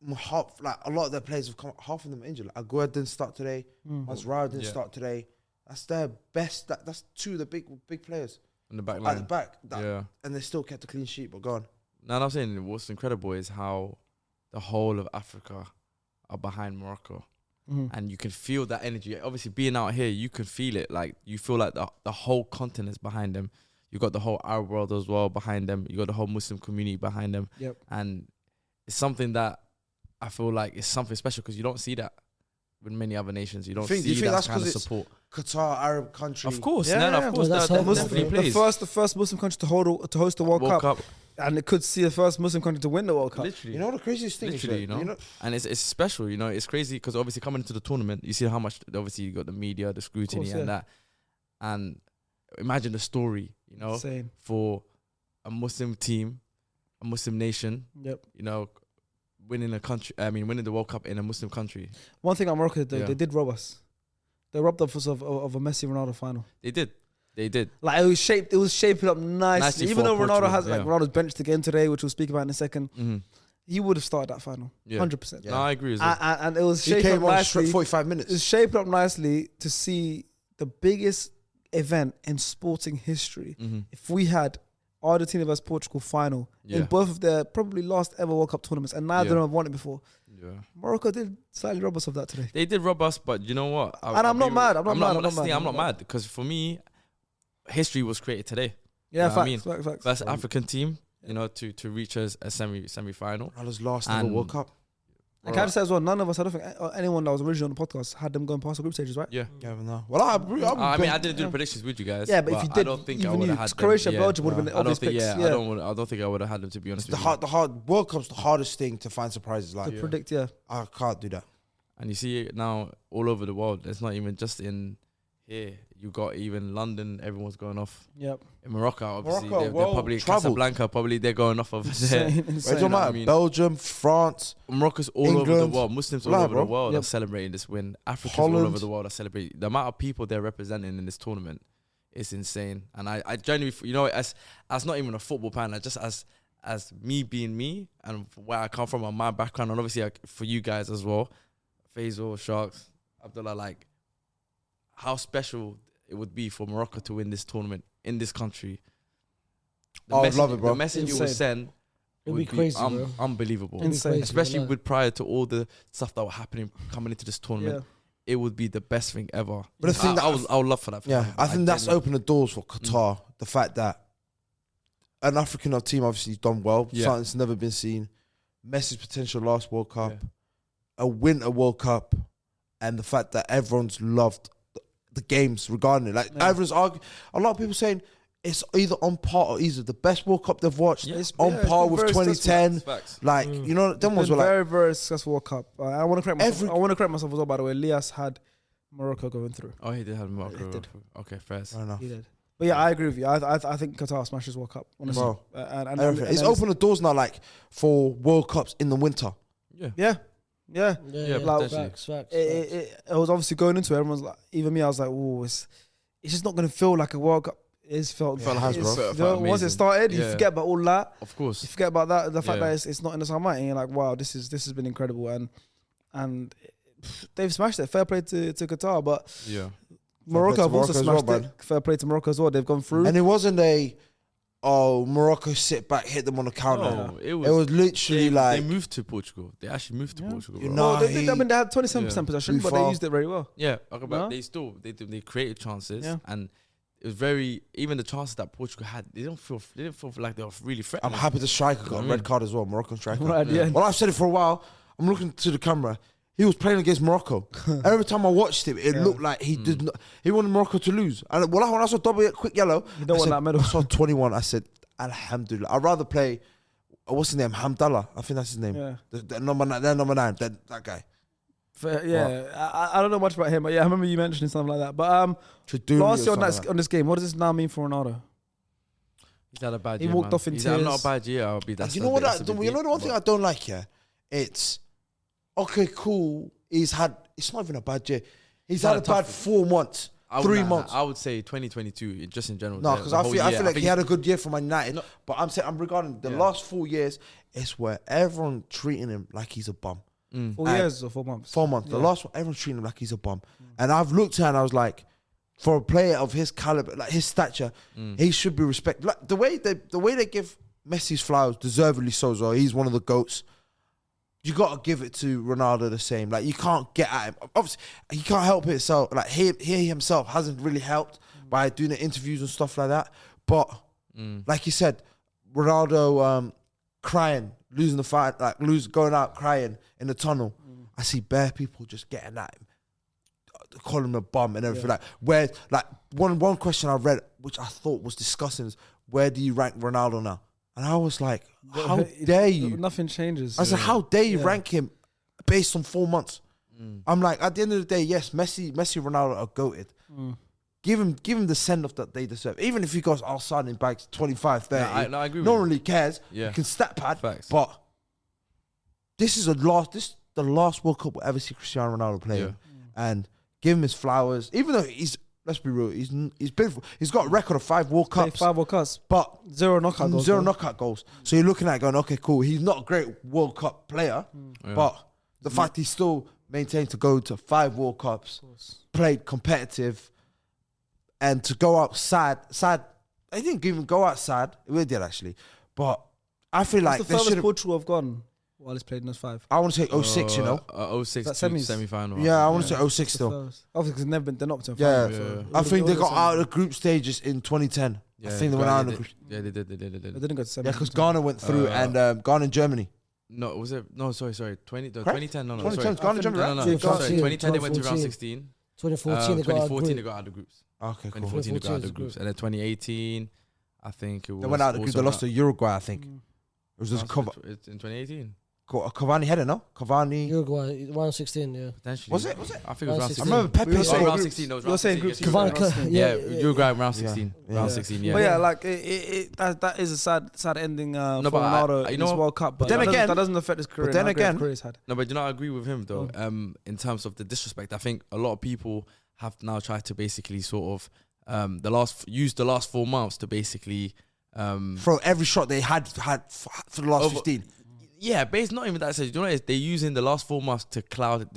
a lot of their players have come. Half of them are injured. Like Aguero didn't start today. Masrao didn't Yeah. start today. That's their best. That's two of the big players In the back at line. the back. Yeah. And they still kept a clean sheet. But go on. Now I'm saying what's incredible is how the whole of Africa are behind Morocco. and you can feel that energy. Obviously, being out here, you can feel it. Like you feel like the whole continent is behind them. You got the whole Arab world as well behind them. You got the whole Muslim community behind them. Yep. And it's something that I feel like is something special because you don't see that with many other nations. You don't see that kind of support. Qatar, Arab country. Of course, Yeah, of course, that's that how definitely Muslim- plays. The first Muslim country to host the World Cup, and it could see the first Muslim country to win the World Cup. Literally. You know what the craziest thing Literally, is? you know? And it's special, you know. It's crazy because obviously coming into the tournament, you see how much obviously you got the media, the scrutiny, Course, and that. And imagine the story, you know, Insane. for a Muslim team, a Muslim nation, Yep. you know, winning the World Cup in a Muslim country. One thing Morocco did, Yeah. they did rob us. They robbed us of a Messi Ronaldo final. They did. Like it was shaping up nicely. Even for though Ronaldo Portugal, has like yeah. Ronaldo's benched again today, which we'll speak about in a second, Mm-hmm. he would have started that final, Yeah. 100%. No, I agree with that. And it was He shaping up came on nicely. 45 It was minutes. shaping up nicely to see the biggest event in sporting history. Mm-hmm. If we had Argentina versus Portugal final in Yeah. both of their probably last ever World Cup tournaments, and neither of them have won it before. Yeah. Morocco did slightly rob us of that today. They did rob us, but you know what? And I'm not mad. I'm not mad. That's the thing, I'm not mad because for me, history was created today. Yeah, You know what I facts, mean? facts. First African team, you know, to reach us a semi final. Ronaldo's last ever And- World Cup. And can I just say as well, none of us, I don't think anyone that was originally on the podcast had them going past the group stages, right? Yeah. You never know. Well, I mean, I didn't do the predictions with you guys. Yeah, but if you I did, don't think I even would you, have had them. Croatia, Yeah. Belgium would have been the I don't obvious think. picks. Yeah, I don't think I would have had them, to be honest. the with you. hard World Cup's the hardest thing to find surprises like. To predict, yeah. I can't do that. And you see it now all over the world. It's not even just in here. You got even London. Everyone's going off. Yep. In Morocco, obviously, Morocco, they're well probably travelled. Casablanca. Probably they're going off over there. Insane, Wait, insane. don't know what I matter. mean? Belgium, France, Morocco's all over the England. world. Muslims all Right, over the bro. world Yep. are celebrating this win. Africans all Holland. over the world are celebrating. The amount of people they're representing in this tournament is insane. And I genuinely, you know, as not even a football fan, just as me being me and where I come from and my background, and obviously for you guys as well, Faisal, Sharks, Abdullah, like how special it would be for Morocco to win this tournament in this country. I would love it, bro. The message you will Insane. send It'd would be crazy, bro. unbelievable. It'd be Insane. crazy, Especially wallahi. with prior to all the stuff that were happening coming into this tournament, it would be the best thing ever. But the thing I would love for that. Yeah, I think that's genuinely- opened the doors for Qatar. The fact that an African team obviously done well, Yeah. something that's never been seen. Messi's potential last World Cup, Yeah. a Winter World Cup, and the fact that everyone's loved the games regarding it. Like everyone's arguing, a lot of people saying it's either on par or either the best World Cup they've watched, Yeah. on Yeah, it's par been with very 2010. Facts. Like you know, them It's ones been were like very, very successful World Cup. I want to correct myself. Every- I want to correct myself as well. By the way, Elias had Morocco going through. Oh, he did have Morocco. He did. Okay, fair. I don't know. He did. But yeah, I agree with you. I think Qatar smashes World Cup. Honestly, Bro, and Everything. It's and opened the doors now, like for World Cups in the winter. Yeah. Yeah, yeah. Yeah, like, potentially. Facts. It was obviously going into it. Everyone's like, even me, I was like, oh, it's just not going to feel like a World Cup. It's felt. It has, it's- bro. you know, once it Amazing. started, you Yeah. forget about all that. Of course. You forget about that. The fact Yeah. that it's not in the sunlight, and you're like, wow, this has been incredible, and they've smashed it. Fair play to Qatar, but Yeah. Morocco have also Morocco as well, smashed it. man. Fair play to Morocco as well. They've gone through. And it wasn't Morocco sit back, hit them on the counter. No, It was literally they like, moved to Portugal. They actually moved to Portugal. You bro. know- Well, they had 27% Yeah. possession, but Too they far. used it very well. Yeah, okay, but No? they created chances, Yeah. and it was very even the chances that Portugal had. They didn't feel like they were really I'm threatening. happy the striker got a Mm. red card as well, Moroccan striker. Right, yeah. Well, I've said it for a while. I'm looking to the camera. He was playing against Morocco. Every time I watched him, it looked like he did not. He wanted Morocco to lose. And when I saw double quick yellow, You don't I want said- that medal. I saw 21. I said, Alhamdulillah. I'd rather play. What's his name? Hamdallah. I think that's his name. Yeah. The number 9. That guy. I don't know much about him, but yeah, I remember you mentioning something like that. But Chiduri lastly or on something like on this game, what does this now mean for Ronaldo? He's had a bad He year. walked man. off in He's had tears. not a bad year. I'll be that. that's You know what? that's a You bit know the one deep, thing I don't like here? It's okay, cool. It's not even a bad year. He's had a tough bad 4 months, 3 months. I would say 2022, just in general. No, because I feel like he had a good year for Man United. No. But I'm saying I'm regarding the Yeah. last 4 years. It's where everyone treating him like he's a bum. 4 years or 4 months? 4 months. The Yeah. last one, everyone's treating him like he's a bum. And I've looked at it and I was like, for a player of his caliber, like his stature, he should be respected. Like the way they give Messi's flowers, deservedly so as well. He's one of the GOATs. you got to give it to Ronaldo the same. Like, you can't get at him. Obviously, he can't help it. So, like, he himself hasn't really helped by doing the interviews and stuff like that. But, like you said, Ronaldo crying, losing the fight, like, going out crying in the tunnel. I see bare people just getting at him, calling him a bum and everything. Like, where, like, one question I read, which I thought was disgusting, is where do you rank Ronaldo now? And I was like, how dare you? Nothing changes. I said, how dare you rank him based on 4 months? I'm like, at the end of the day, yes, Messi, Ronaldo are goated. Give him the send off that they deserve. Even if he goes outside in bags 25, 30. I agree with no you. one really cares. Yeah. You can stat pad. Facts. But this is the last World Cup we'll ever see Cristiano Ronaldo play. Yeah. And give him his flowers. Even though let's be real, he's been, he's got a record of 5 World Cups. 5 World Cups, but 0 knockout goals. 0 knockout goals. So you're looking at it going, okay, cool. He's not a great World Cup player, but the fact he's still maintained to go to 5 World Cups, played competitive, and to go out sad. I didn't even go out sad. We did actually, but I feel like What's the they furthest should. Portugal have gone while he's played in those 5? I want to say 06, you know. 06 That to semis. semi-final. Yeah, I want to say 06 still. Obviously, because they've been up to a Yeah, final, so I think they it got was out of the group stages in 2010. I think they went out of the group. Yeah, they did. They didn't go to semi. Yeah, because Ghana went through and Ghana and Germany. No, was it? No, sorry. 2010. No, 2010, sorry. Ghana and Germany, right? No, Yeah, sorry. 2010 they 2014. went to round 16. 2014, they got out of 2014 they group. got out of the groups. Okay, cool. 2014 they got out of the 2014 groups, and then 2018, I think it was. They went out of the group. They lost to Uruguay, I think. It was just in 2018. Cavani had it, no? Cavani. Uruguay, round 16, yeah. Potentially. Was it? I think it was round 16. I remember Pepe We were saying saying round groups. 16. No, it was You're round saying 16. groups. Cavani, Yeah, yeah. Uruguay round 16. Yeah. Round 16, yeah. But yeah, like that is a sad ending for but Ronaldo in know this what? World Cup. But then again- that doesn't affect his career. but then and how great again- his career he's had. No, but I agree with him though. In terms of the disrespect, I think a lot of people have now tried to basically sort of use the last 4 months to basically Throw every shot they had for the last 15. Yeah, but it's not even that. You know what it is? They're using the last 4 months to cloud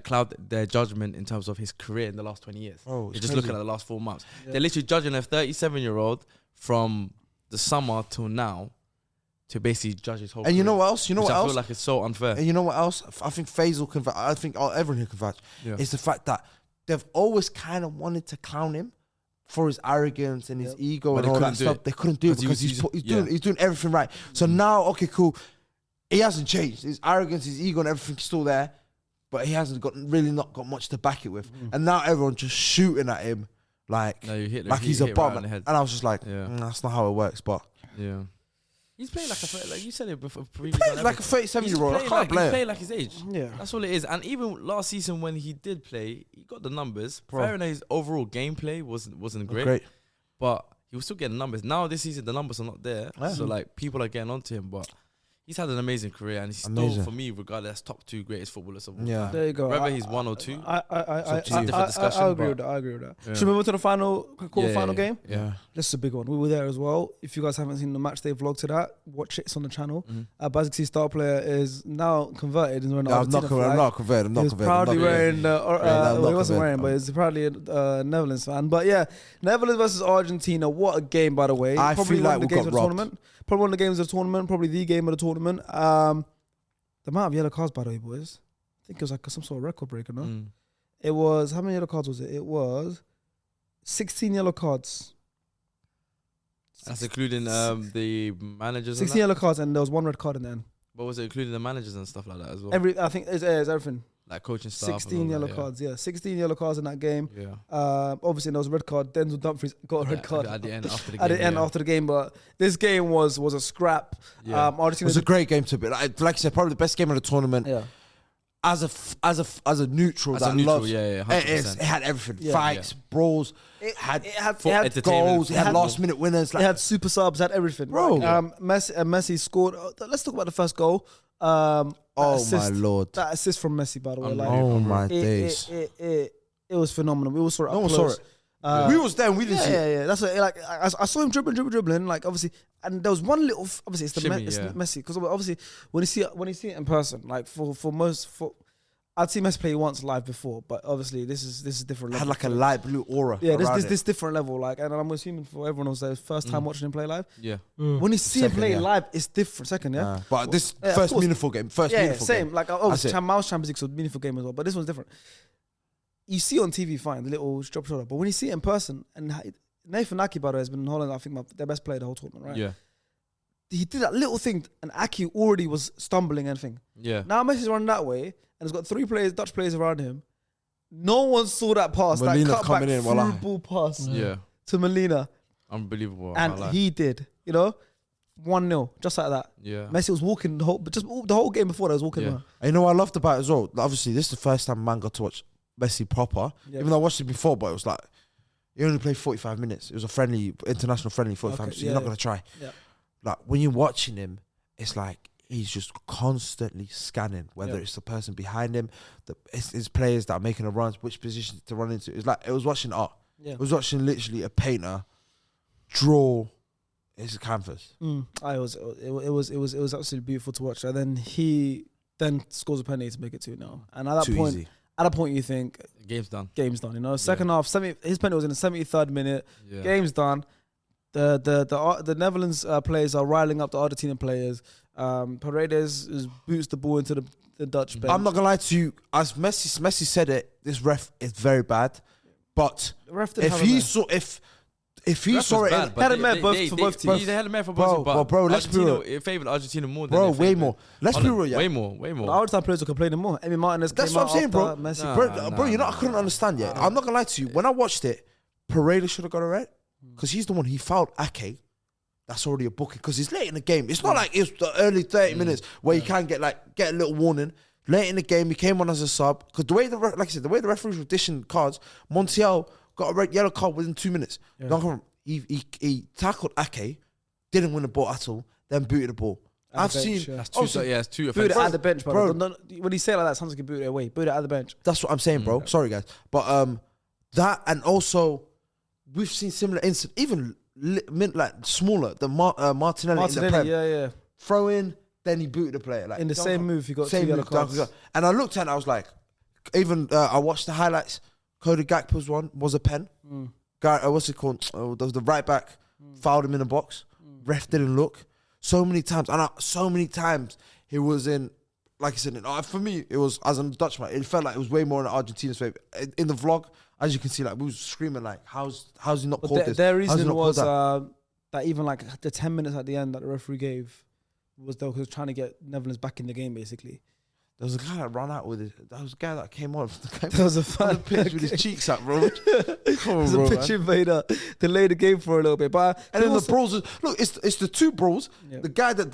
cloud their judgment in terms of his career in the last 20 years. Oh, They're just looking at the last 4 months. Yeah. They're literally judging a 37-year-old from the summer till now to basically judge his whole career. And you know what else? You know what I else? feel like it's so unfair. And you know what else? I think Faisal can. I think everyone here can vouch. Yeah. Is the fact that they've always kind of wanted to clown him for his arrogance and his ego But and they all that couldn't do stuff. it. They couldn't do it because he's doing everything right. So now, okay, cool. He hasn't changed. His arrogance, his ego, and everything's still there, but he hasn't not got much to back it with. And now everyone's just shooting at him like he's a bum. And I was just like, that's not how it works. But yeah. He's playing like you said it before. he's like a 37-year-old. I can't blame He's him. playing like his age. Yeah. That's all it is. And even last season when he did play, he got the numbers. Fair enough, his overall gameplay wasn't great, but he was still getting numbers. Now this season the numbers are not there, so like people are getting onto him. But he's had an amazing career, and he's still, for me, regardless, top 2 greatest footballers of all time. There you go. Whether he's 1 or 2, I different discussion, agree with that. I agree with that. Yeah. Should we move to the quarterfinal game? Yeah. This is a big one. We were there as well. If you guys haven't seen the match day vlog to that, watch it. It's on the channel. Basically, star player is now converted and wearing the Argentina flag. I'm not converted. He was proudly wearing. Well, he wasn't wearing, but he's proudly a Netherlands fan. But yeah, Netherlands versus Argentina. What a game, by the way. I Probably feel one like of the we games got of the robbed. tournament. Probably one of the games of the tournament. Probably the game of the tournament. The amount of yellow cards, by the way, boys. I think it was like some sort of record breaker, no? It was, how many yellow cards was it? It was 16 yellow cards. That's including the managers. 16 yellow cards, and there was 1 red card in the end. But was it including the managers and stuff like that as well? I think it's everything. Like coaching staff. 16 yellow cards, yeah. 16 yellow cards in that game. Yeah. Obviously, there was a red card. Denzel Dumfries got a red card at the end after the game. At the end after the game, but this game was a scrap. Yeah. It Argentina was a great game to be. Like I said, probably the best game of the tournament. yeah. As a neutral As that a neutral, loves, yeah, it had everything. Yeah. Fights, brawls, It had had entertainment. goals, it had last minute winners. It Like, had super subs, had everything. Bro. Messi scored. Let's talk about the first goal. oh my assist, lord! That assist from Messi, by the way. Like, Oh my days! it was phenomenal. We all saw it. No up one saw close. it. We was there and we didn't see it. Yeah. That's what, like I saw him dribbling. Like obviously, and there was one little. Obviously, it's Shimmy, Messi because obviously when you see it in person, like for most I'd seen Messi play once live before, but obviously this is different. Had Level. like a light blue aura. Yeah, around this different level. Like, and I'm assuming for everyone else, their first time watching him play live. Yeah. When you see him Second, play yeah. live, it's different. Second, yeah. But this Yeah, of first course. meaningful game. First meaningful same. game. Like, That's it. Mouse Champions League was a meaningful game as well, but this one's different. You see on TV, fine, the little drop shoulder, but when you see it in person, and Nathan Aki, by the way, has been in Holland, I think their best player the whole tournament, right? Yeah. He did that little thing, and Aki already was stumbling and thing. Yeah. Now Messi's running that way, and he's got 3 players, Dutch players around him. No one saw that pass, Molina's that coming cutback in, through wallah. ball pass Yeah. to Molina, Unbelievable. and he did, 1-0, just like that. Yeah. Messi was walking the whole game before that was walking Yeah. around. And you know what I loved about it as well? Obviously, this is the first time man got to watch Messi proper. Yeah. Even though I watched it before, but it was like, he only played 45 minutes. It was a friendly, international friendly 45 minutes. So you're not going to try. Yeah. Like, when you're watching him, it's like he's just constantly scanning, whether Yeah. it's the person behind him, his players that are making the runs, which position to run into. It's like, it was watching art. Yeah. It was watching literally a painter draw his canvas. It was absolutely beautiful to watch. And then he scores a penalty to make it 2-0. And at that Too point, easy. you think Game's done. game's done. Second half, his penalty was in the 73rd minute. Yeah. Game's done. The Netherlands players are riling up the Argentina players. Paredes boots the ball into the Dutch bench. I'm not gonna lie to you. As Messi said it, this ref is very bad. But The ref didn't if have a he man. saw if he saw it, bad, He had a man for both teams. They had a man for Bro, both teams, but bro, let's be Argentina, real. it favoured Argentina more than bro, it way favoured more. Let's be Holland. real, yeah. Way more. The Argentine players were complaining more. Emi Martinez That's came what out I'm saying, bro. after Messi. Nah. Bro, you know I couldn't understand yet. I'm not gonna lie to you. When I watched it, Paredes should have got a red because he's the one he fouled Ake. That's already a booking because he's late in the game. It's not like it's the early 30 minutes where you can get a little warning. Late in the game, he came on as a sub because the way like I said, the way the referees were dishing cards, Montiel got a red yellow card within 2 minutes. Yeah. Don't come from- He tackled Ake, didn't win the ball at all, then booted the ball. At I've the bench, seen. yeah. That's two. Yeah, it's two Boot it offensive. at the bench, Bro. bro. When you say it like that, it sounds like you boot it away. Boot it at the bench. That's what I'm saying, bro. Sorry, guys, but that and also we've seen similar incidents, even like smaller. The Martinelli in the Prem. yeah. Throw in, then he booted the player. Like In the don't same come- move, he got same 2 yellow move, don't cards. go. And I looked at it, I was like, even I watched the highlights. Cody Gakpo's one was a pen. Guy, what's it called? The right back fouled him in the box. Ref didn't look. So many times, so many times he was in. Like I said, for me, it was as a Dutchman. It felt like it was way more in Argentina's favor. In the vlog, as you can see, like we was screaming, like, "How's he not called this?" Their How's he reason not was called that even like the 10 minutes at the end that the referee gave was they were trying to get Netherlands back in the game, basically. There was a guy that ran out with it. That was a guy that came on. There was a on the fan pitch with his cheeks up, bro. Come on, There's bro, a man. pitch invader delayed the game for a little bit, but And then the bros, look, it's the two bros. Yeah. The guy that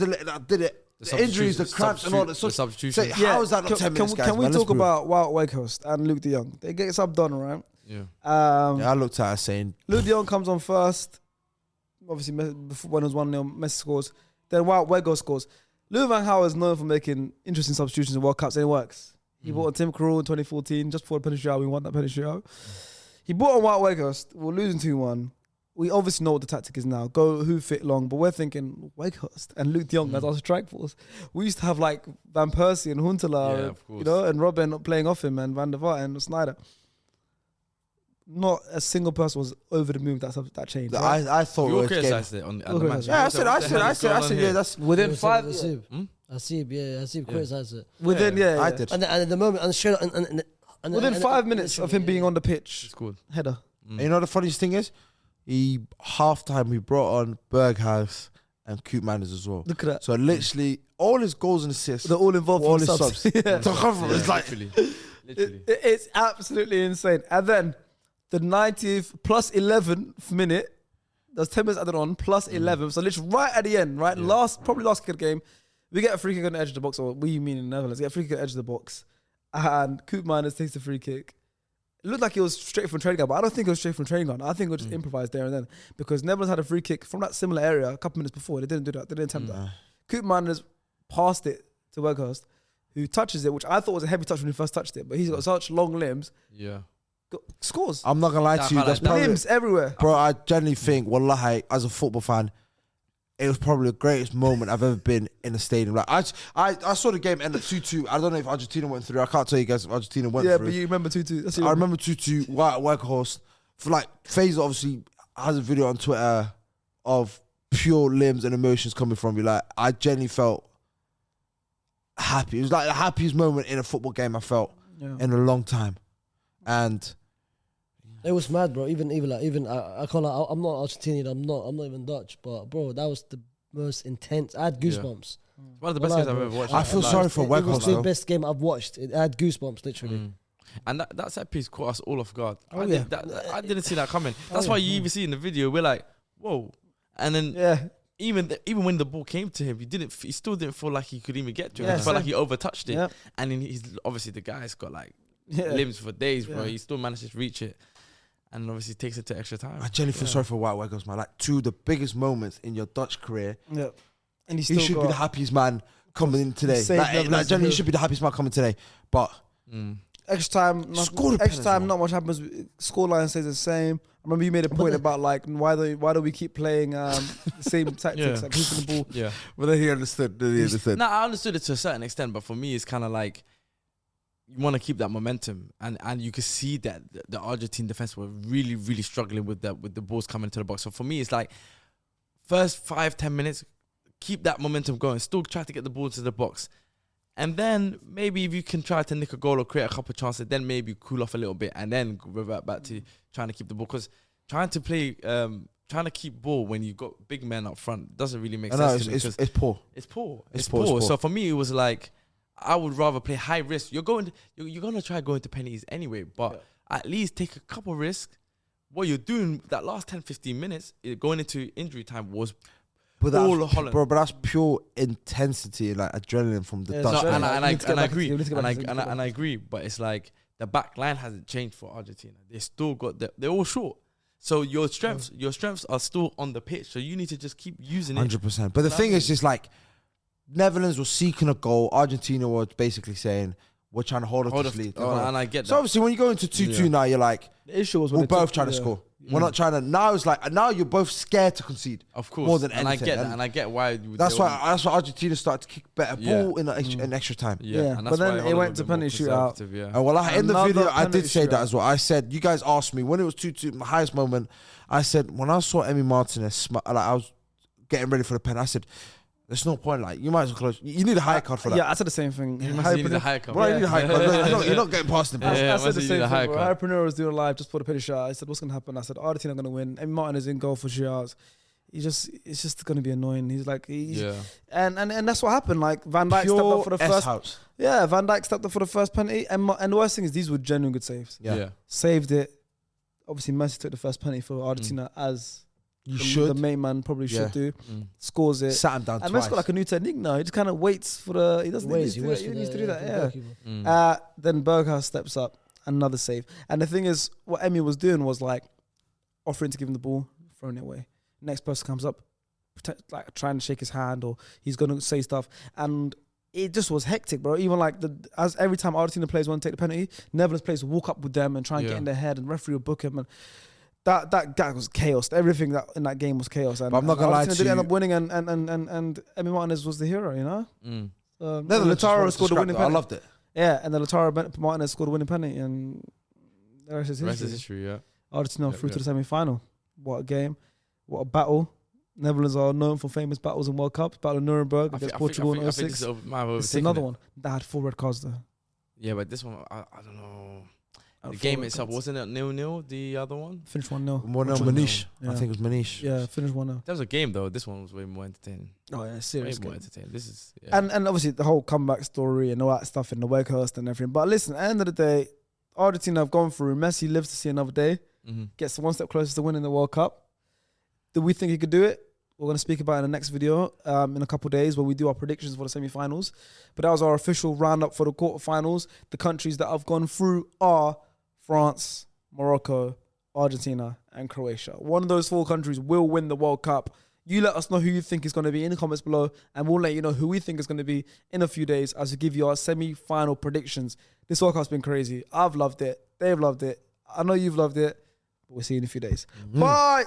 did it, the injuries, the cramps, and all that. The substitutions. Say, how is that not 10 minutes, guys? Can we man? Let's talk be real. about Wout Weghorst and Luke de Jong? They get subbed on, right? Yeah. Yeah, I looked at it saying, Luke de Jong comes on first. Obviously, before when it was 1-0, Messi scores. Then Wout Weghorst scores. Louis van Gaal is known for making interesting substitutions in World Cups, and it works. He brought on Tim Krul in 2014, just before the penalty shootout. We won that penalty shootout. He brought on Wout Weghorst. We're losing 2-1. We obviously know what the tactic is now. Go who fit long, but we're thinking Weghorst and Luke de Jong as our strike force. We used to have like Van Persie and Huntelaar, Yeah, of course. and Robin playing off him and Van der Vaart and Snyder. Not a single person was over the moon that changed. right? I thought We it all was game. criticised it on the match. Yeah, I said, yeah, that's Within Yeah, 5 Asib criticized it. within yeah, I yeah. did. And at the moment, and straight and Within 5 minutes of him being on the pitch, It's good. header. And you know the funniest thing is, halftime he brought on Berghuis and Coop Manners as well. Look at that. So literally all his goals and assists, They're all involved all in his subs. subs. Yeah. To cover it, it's like Literally. It's absolutely insane. And then the 90th plus 11th minute, there's 10 minutes added on, plus 11. So literally right at the end, right? Probably last kick of the game, we get a free kick on the edge of the box, or we mean in the Netherlands, get a free kick on the edge of the box. And Coop Miners takes the free kick. It looked like it was straight from training ground, but I don't think it was straight from training ground. I think it was just improvised there and then. Because Netherlands had a free kick from that similar area a couple minutes before. They didn't do that. They didn't attempt that. Coop Miners passed it to Weghorst, who touches it, which I thought was a heavy touch when he first touched it, but he's got such long limbs. Yeah. Scores. I'm not gonna lie That to you. That's highlight- probably, Limbs everywhere. bro. I genuinely think, wallahi, as a football fan, it was probably the greatest moment I've ever been in a stadium. Like I saw the game end at 2-2. I don't know if Argentina went through. I can't tell you guys if Argentina went through. But you remember 2-2. I remember 2-2. White Workhorse. For like, FaZe obviously has a video on Twitter of pure limbs and emotions coming from you. Like, I genuinely felt happy. It was like the happiest moment in a football game I felt in a long time. And it was mad, bro. Even I can't. I'm not Argentinian. I'm not even Dutch. But bro, that was the most intense. I had goosebumps. One of the best games I've ever watched. I feel sorry for Weghorst. It was the best game I've watched. I had goosebumps, literally. And that set piece caught us all off guard. Oh, I didn't see that coming. That's why you even see in the video, we're like, whoa. And then even when the ball came to him, he still didn't feel like he could even get to it. He felt like he overtouched it. Yeah. And then he's obviously the guy's got like limbs for days, bro. He still managed to reach it. And obviously takes it to extra time. I genuinely feel sorry for White Weghorst, man. Like, two of the biggest moments in your Dutch career. Yeah. And he should be the happiest man coming in today. Like genuinely, he should be the happiest man coming today. But extra time, not much happens. Scoreline stays the same. I remember you made a point about like why do we keep playing the same tactics, like keeping the ball. Yeah. But then he understood. No, I understood it to a certain extent, but for me, it's kind of like you want to keep that momentum, and you can see that the Argentine defense were really, really struggling with the balls coming into the box. So for me, it's like first 5-10 minutes, keep that momentum going, still try to get the ball to the box. And then maybe if you can try to nick a goal or create a couple of chances, then maybe cool off a little bit and then revert back to trying to keep the ball. Because trying to keep ball when you've got big men up front doesn't really make sense to me. It's poor. It's poor. So for me, it was like, I would rather play high risk. You're going to try going to penalties anyway, but at least take a couple risks. What you're doing that last 10-15 minutes, going into injury time was all Holland. Bro, but that's pure intensity, like adrenaline from the Dutch. And I agree. But it's like the back line hasn't changed for Argentina. They still got they're all short. So your strengths are still on the pitch. So you need to just keep using it. 100%. But the thing is just like Netherlands was seeking a goal. Argentina was basically saying, we're trying to hold this lead. And I get that. So obviously when you go into 2-2 now, you're like, the issue was we're both trying to score. We're not trying to. Now it's like, now you're both scared to concede. Of course. More than anything. anything. I get that. And I get why. That's why Argentina started to kick better ball in extra time. Yeah. But then it went to penalty shootout. And well, in the video, I did say that as well. I said, you guys asked me when it was 2-2, my highest moment. I said, when I saw Emi Martinez, like I was getting ready for the pen, I said, there's no point. Like, you might as well close. You need a high card for that. Yeah, I said the same thing. You need a high card. Bro, you need a high card. You're not getting past him. I said the same thing. Hypreneur was doing live just for the penalty shot. I said, what's going to happen? I said, Argentina are going to win. And Martin is in goal for shootouts. It's just going to be annoying. He's like, and that's what happened. Like, Van Dijk stepped up for the first. House. Yeah, Van Dijk stepped up for the first penalty. And the worst thing is, these were genuine good saves. Yeah. Saved it. Obviously, Messi took the first penalty for Argentina as the main man probably should do. Scores it. Sat him down and twice. Messi's got like a new technique now. He just kind of waits for the. He doesn't. He needs to do that. Yeah. Then Berghuis steps up, another save. And the thing is, what Emi was doing was like offering to give him the ball, throwing it away. Next person comes up, like trying to shake his hand, or he's gonna say stuff, and it just was hectic, bro. Even like as every time Argentina players want to take the penalty, Netherlands players will walk up with them and try and get in their head, and referee will book him and. That was chaos. Everything that in that game was chaos. And, but I'm not gonna lie to you. Did end up winning, and Emi Martinez was the hero, you know. Lautaro scored the winning penalty. I loved it. Yeah, and then Lautaro Martinez scored a winning penalty, and the rest is history. Yeah. Argentina through to the semi-final. What a game! What a battle! Netherlands are known for famous battles in World Cups. Battle of Nuremberg against Portugal in 06. It's another one that had 4 red cards though. Yeah, but this one, I don't know. The game itself, wasn't it 0-0, the other one? Finished 1-0. 1-0 Manish. I think it was Manish. Yeah, finished 1-0. That was a game though. This one was way more entertaining. Oh yeah, serious. Way more game. entertaining. This is and obviously the whole comeback story and all that stuff in the Weghorst and everything. But listen, at the end of the day, Argentina have gone through. Messi lives to see another day. Gets one step closer to winning the World Cup. Do we think he could do it? We're going to speak about it in the next video in a couple of days where we do our predictions for the semi-finals. But that was our official roundup for the quarterfinals. The countries that have gone through are France, Morocco, Argentina, and Croatia. One of those 4 countries will win the World Cup. You let us know who you think is going to be in the comments below, and we'll let you know who we think is going to be in a few days as we give you our semi-final predictions. This World Cup's been crazy. I've loved it. They've loved it. I know you've loved it. But we'll see you in a few days. Bye!